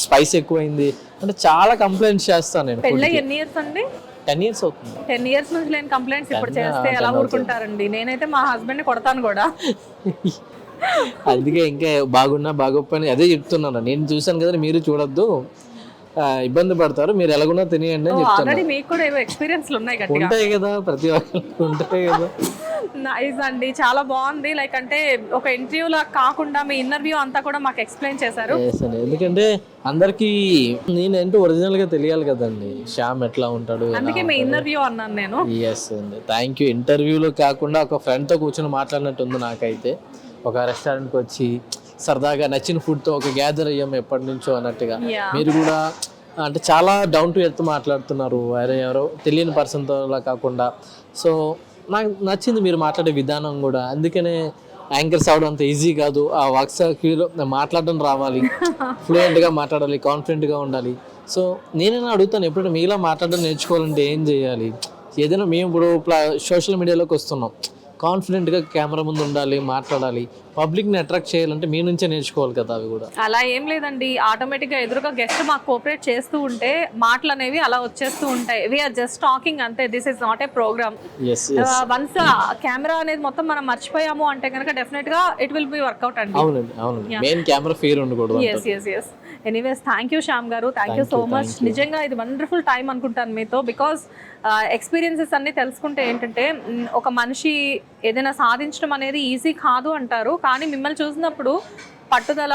స్పైస్ ఎక్కువైంది అంటే చాలా కంప్లైంట్స్ చేస్తాను నేను. పెళ్ళి ఎన్ని ఇయర్స్ అండి? 10 years అవుతుంది. 10 years నుంచి లేని కంప్లైంట్స్ ఇప్పుడు చేస్తే ఎలా ఊరుకుంటారండి? నేనైతే మా హస్బెండ్ని కొడతాను కూడా. అందుకే ఇంకా బాగున్నా బాగోపోయినా అదే చెప్తున్నాను, నేను చూసాను కదా, మీరు చూడొద్దు, ఇబ్బంది పడతారు, మీరు ఎలాగున్నా తినేయండి అని చెప్తాను. మీకు కూడా ఏవో ఎక్స్పీరియన్స్లు ఉన్నాయి కదా, ప్రతి ఒక్కరికి ఉంటాయి కదా. నైస్ అండి, చాలా బాగుంది. లైక్ అంటే ఒక ఇంటర్వ్యూలా కాకుండా మీ ఇన్నర్వ్యూ అంతా కూడా మాకు ఎక్స్ప్లెయిన్ చేశారు. ఎందుకంటే అందరికి నేనేంటో ఒరిజినల్ గా తెలియాలి కదండి, శ్యామ్ ఎట్లా ఉంటాడు, అందుకే మీ ఇన్నర్వ్యూ అన్నాను నేను. ఎస్ అండి, థ్యాంక్ యూ. ఇంటర్వ్యూలో కాకుండా ఒక ఫ్రెండ్ తో కూర్చొని మాట్లాడినట్టు ఉంది నాకైతే. ఒక రెస్టారెంట్కి వచ్చి సరదాగా నచ్చిన ఫుడ్తో ఒక గ్యాదర్ అయ్యాం ఎప్పటి నుంచో అన్నట్టుగా. మీరు కూడా అంటే చాలా డౌన్ టు ఎర్త్ మాట్లాడుతున్నారు, ఎవరో తెలియని పర్సన్తో అలా కాకుండా. సో నాకు నచ్చింది మీరు మాట్లాడే విధానం కూడా. అందుకనే యాంకర్స్ అవడం అంత ఈజీ కాదు, ఆ వర్క్షాప్లో మాట్లాడడం రావాలి, ఫ్లూయెంట్గా మాట్లాడాలి, కాన్ఫిడెంట్గా ఉండాలి. సో నేనైనా అడుగుతాను, ఎప్పుడైనా మీలా మాట్లాడడం నేర్చుకోవాలంటే ఏం చేయాలి? ఏదైనా మేము ఇప్పుడు సోషల్ మీడియాలోకి వస్తున్నాం, కాన్ఫిడెంట్గా కెమెరా ముందు ఉండాలి, మాట్లాడాలి, పబ్లిక్ని అట్రాక్ట్ చేయాలంటే మీ నుంచే నేర్చుకోవాలి కదా. అవి కూడా అలా ఏం లేదండి, ఆటోమేటిక్గా ఎదురుగా గెస్ట్ మాకు కోఆపరేట్ చేస్తూ ఉంటే మాటలు అనేవి అలా వచ్చేస్తూ ఉంటాయి. వీఆర్ జస్ట్ టాకింగ్ అంతే, this is not a programme. Once camera అనేది మొత్తం మనం మర్చిపోయాము అంటే కనుక డెఫినెట్గా ఇట్ విల్ బి వర్కౌట్ అండి. అవునండి, మెయిన్ కెమెరా ఫియర్ ఉండకూడదు. Yes. Anyways, thank you Shyam గారు, థ్యాంక్ యూ సో మచ్. నిజంగా ఇది వండర్ఫుల్ టైం అనుకుంటాను మీతో, బికాస్ ఎక్స్పీరియన్సెస్ అన్నీ తెలుసుకుంటే ఏంటంటే ఒక మనిషి ఏదైనా సాధించడం అనేది ఈజీ కాదు అంటారు, కానీ మిమ్మల్ని చూసినప్పుడు పట్టుదల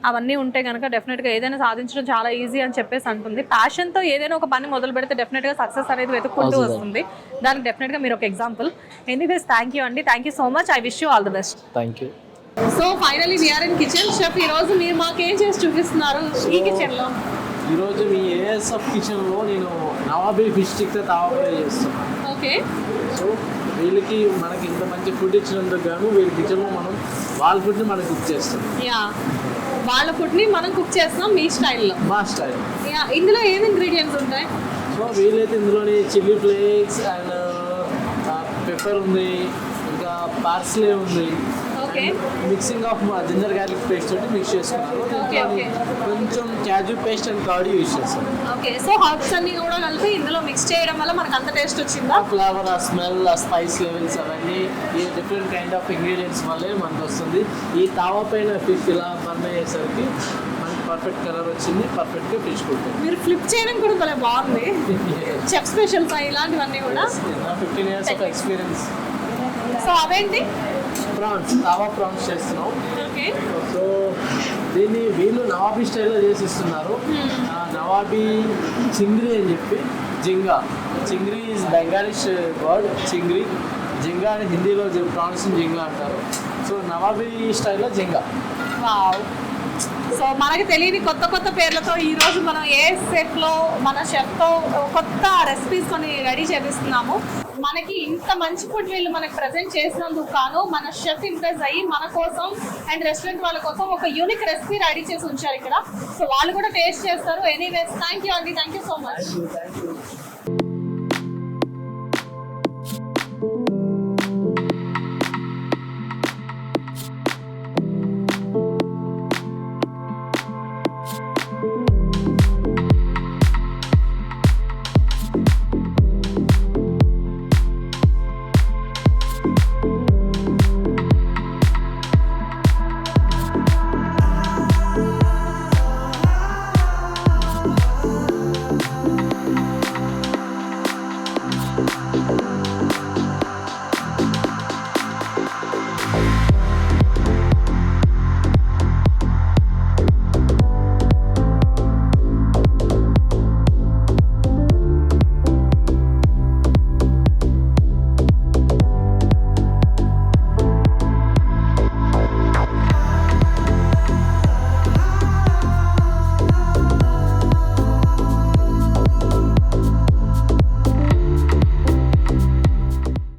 అవన్నీ ఉంటే కనుక డెఫినెట్గా ఏదైనా సాధించడం చాలా ఈజీ అని చెప్పేసి అంటుంది. ప్యాషన్తో ఏదైనా ఒక పని మొదలు పెడితే డెఫినెట్గా సక్సెస్ అనేది వెతుక్కుంటూ వస్తుంది. దానికి డెఫినెట్గా మీరు ఒక ఎగ్జాంపుల్. ఎనీవేస్, థ్యాంక్ యూ అండి, thank you so much. I wish you all the best. Thank you. So finally we are in kitchen. Chef, ఈరోజు మీరు మాకు ఏం చేసి చూపిస్తున్నారు ఈ కిచెన్లో? ఈరోజు మీ ఏఎస్ఎఫ్ కిచెన్లో నేను నవాబీ ఫిష్ స్టిక్తో తావా ఫ్రై చేస్తున్నాను. ఓకే. సో వీళ్ళకి మనకి ఇంత మంచి ఫుడ్ ఇచ్చినందుకు గాను వీళ్ళ కిచెన్లో మనం వాళ్ళ ఫుడ్ని మనం కుక్ చేస్తాం. వాళ్ళ ఫుడ్ని మనం కుక్ చేస్తున్నాం మీ స్టైల్లో. మా స్టైల్. ఇందులో ఏమి ఇంగ్రీడియంట్స్ ఉంటాయి? సో వీళ్ళైతే ఇందులోని చిల్లీ ఫ్లేక్స్ అండ్ పెప్పర్ ఉంది, ఇంకా పార్స్లే ఉంది, okay mixing of ginger garlic paste తోటి మిక్స్ చేసుకున్నాను. ఓకే ఓకే కొంచెం cashew paste and curd use చేస్తాను. ఓకే సో హర్బ్స్ అన్ని కూడా కలిపి ఇందులో మిక్స్ చేయడం వల్ల మనకు అంత టేస్ట్ వచ్చిందా? ఫ్లేవర్, ఆ స్మెల్, ఆ స్పైస్ లెవెల్స్ అవన్నీ ఈ డిఫరెంట్ కైండ్ ఆఫ్ ఇంగ్రీడియంట్స్ వల్లే మనకు వస్తుంది. ఈ తావా పైన ఫిష్ ఇలా బర్న్ అయ్యేసరికి మనకి పర్ఫెక్ట్ కలర్ వచ్చింది, పర్ఫెక్ట్గా ఫిష్ కుట్టింది. మీరు ఫ్లిప్ చేయడం కూడా భలే బాగుంది. చెఫ్ స్పెషల్స్ ఇలాంటివన్నీ కూడా 15 years of experience. సో అవేంటి? ప్రాన్స్, తావా ప్రాన్స్ చేస్తున్నాం. ఓకే సో దీన్ని వీళ్ళు నవాబీ స్టైల్లో చేసి ఇస్తున్నారు. నవాబీ చింగ్రీ అని చెప్పి చింగ్రీ ఈజ్ బెంగాలీష్ వర్డ్. జింగా అని హిందీలో ప్రాన్స్ జింగా అంటారు. సో నవాబీ స్టైల్లో జింగా. వావ్. సో మనకి తెలియని కొత్త కొత్త పేర్లతో ఈ రోజు మనం ఏ సెట్లో మన షెఫ్తో కొత్త రెసిపీస్ కొని రెడీ చేపిస్తున్నాము. మనకి ఇంత మంచి ఫుడ్ వీళ్ళు మనకి ప్రజెంట్ చేసినందుకు కాను మన షెఫ్ ఇంప్రెస్ అయ్యి మన కోసం అండ్ రెస్టారెంట్ వాళ్ళ కోసం ఒక యూనిక్ రెసిపీ రెడీ చేసి ఉంచారు ఇక్కడ. సో వాళ్ళు కూడా టేస్ట్ చేస్తారు. ఎనీవేస్ థ్యాంక్ యూ అండి, thank you so much.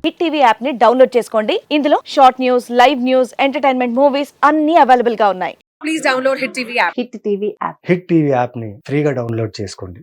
Hit TV app ని డౌన్లోడ్ చేసుకోండి. ఇందులో short news, live news, entertainment movies అన్ని అవైలబుల్ గా ఉన్నాయి. Please download Hit TV app. Hit TV app. Hit TV యాప్ని ఫ్రీగా డౌన్లోడ్ చేసుకోండి.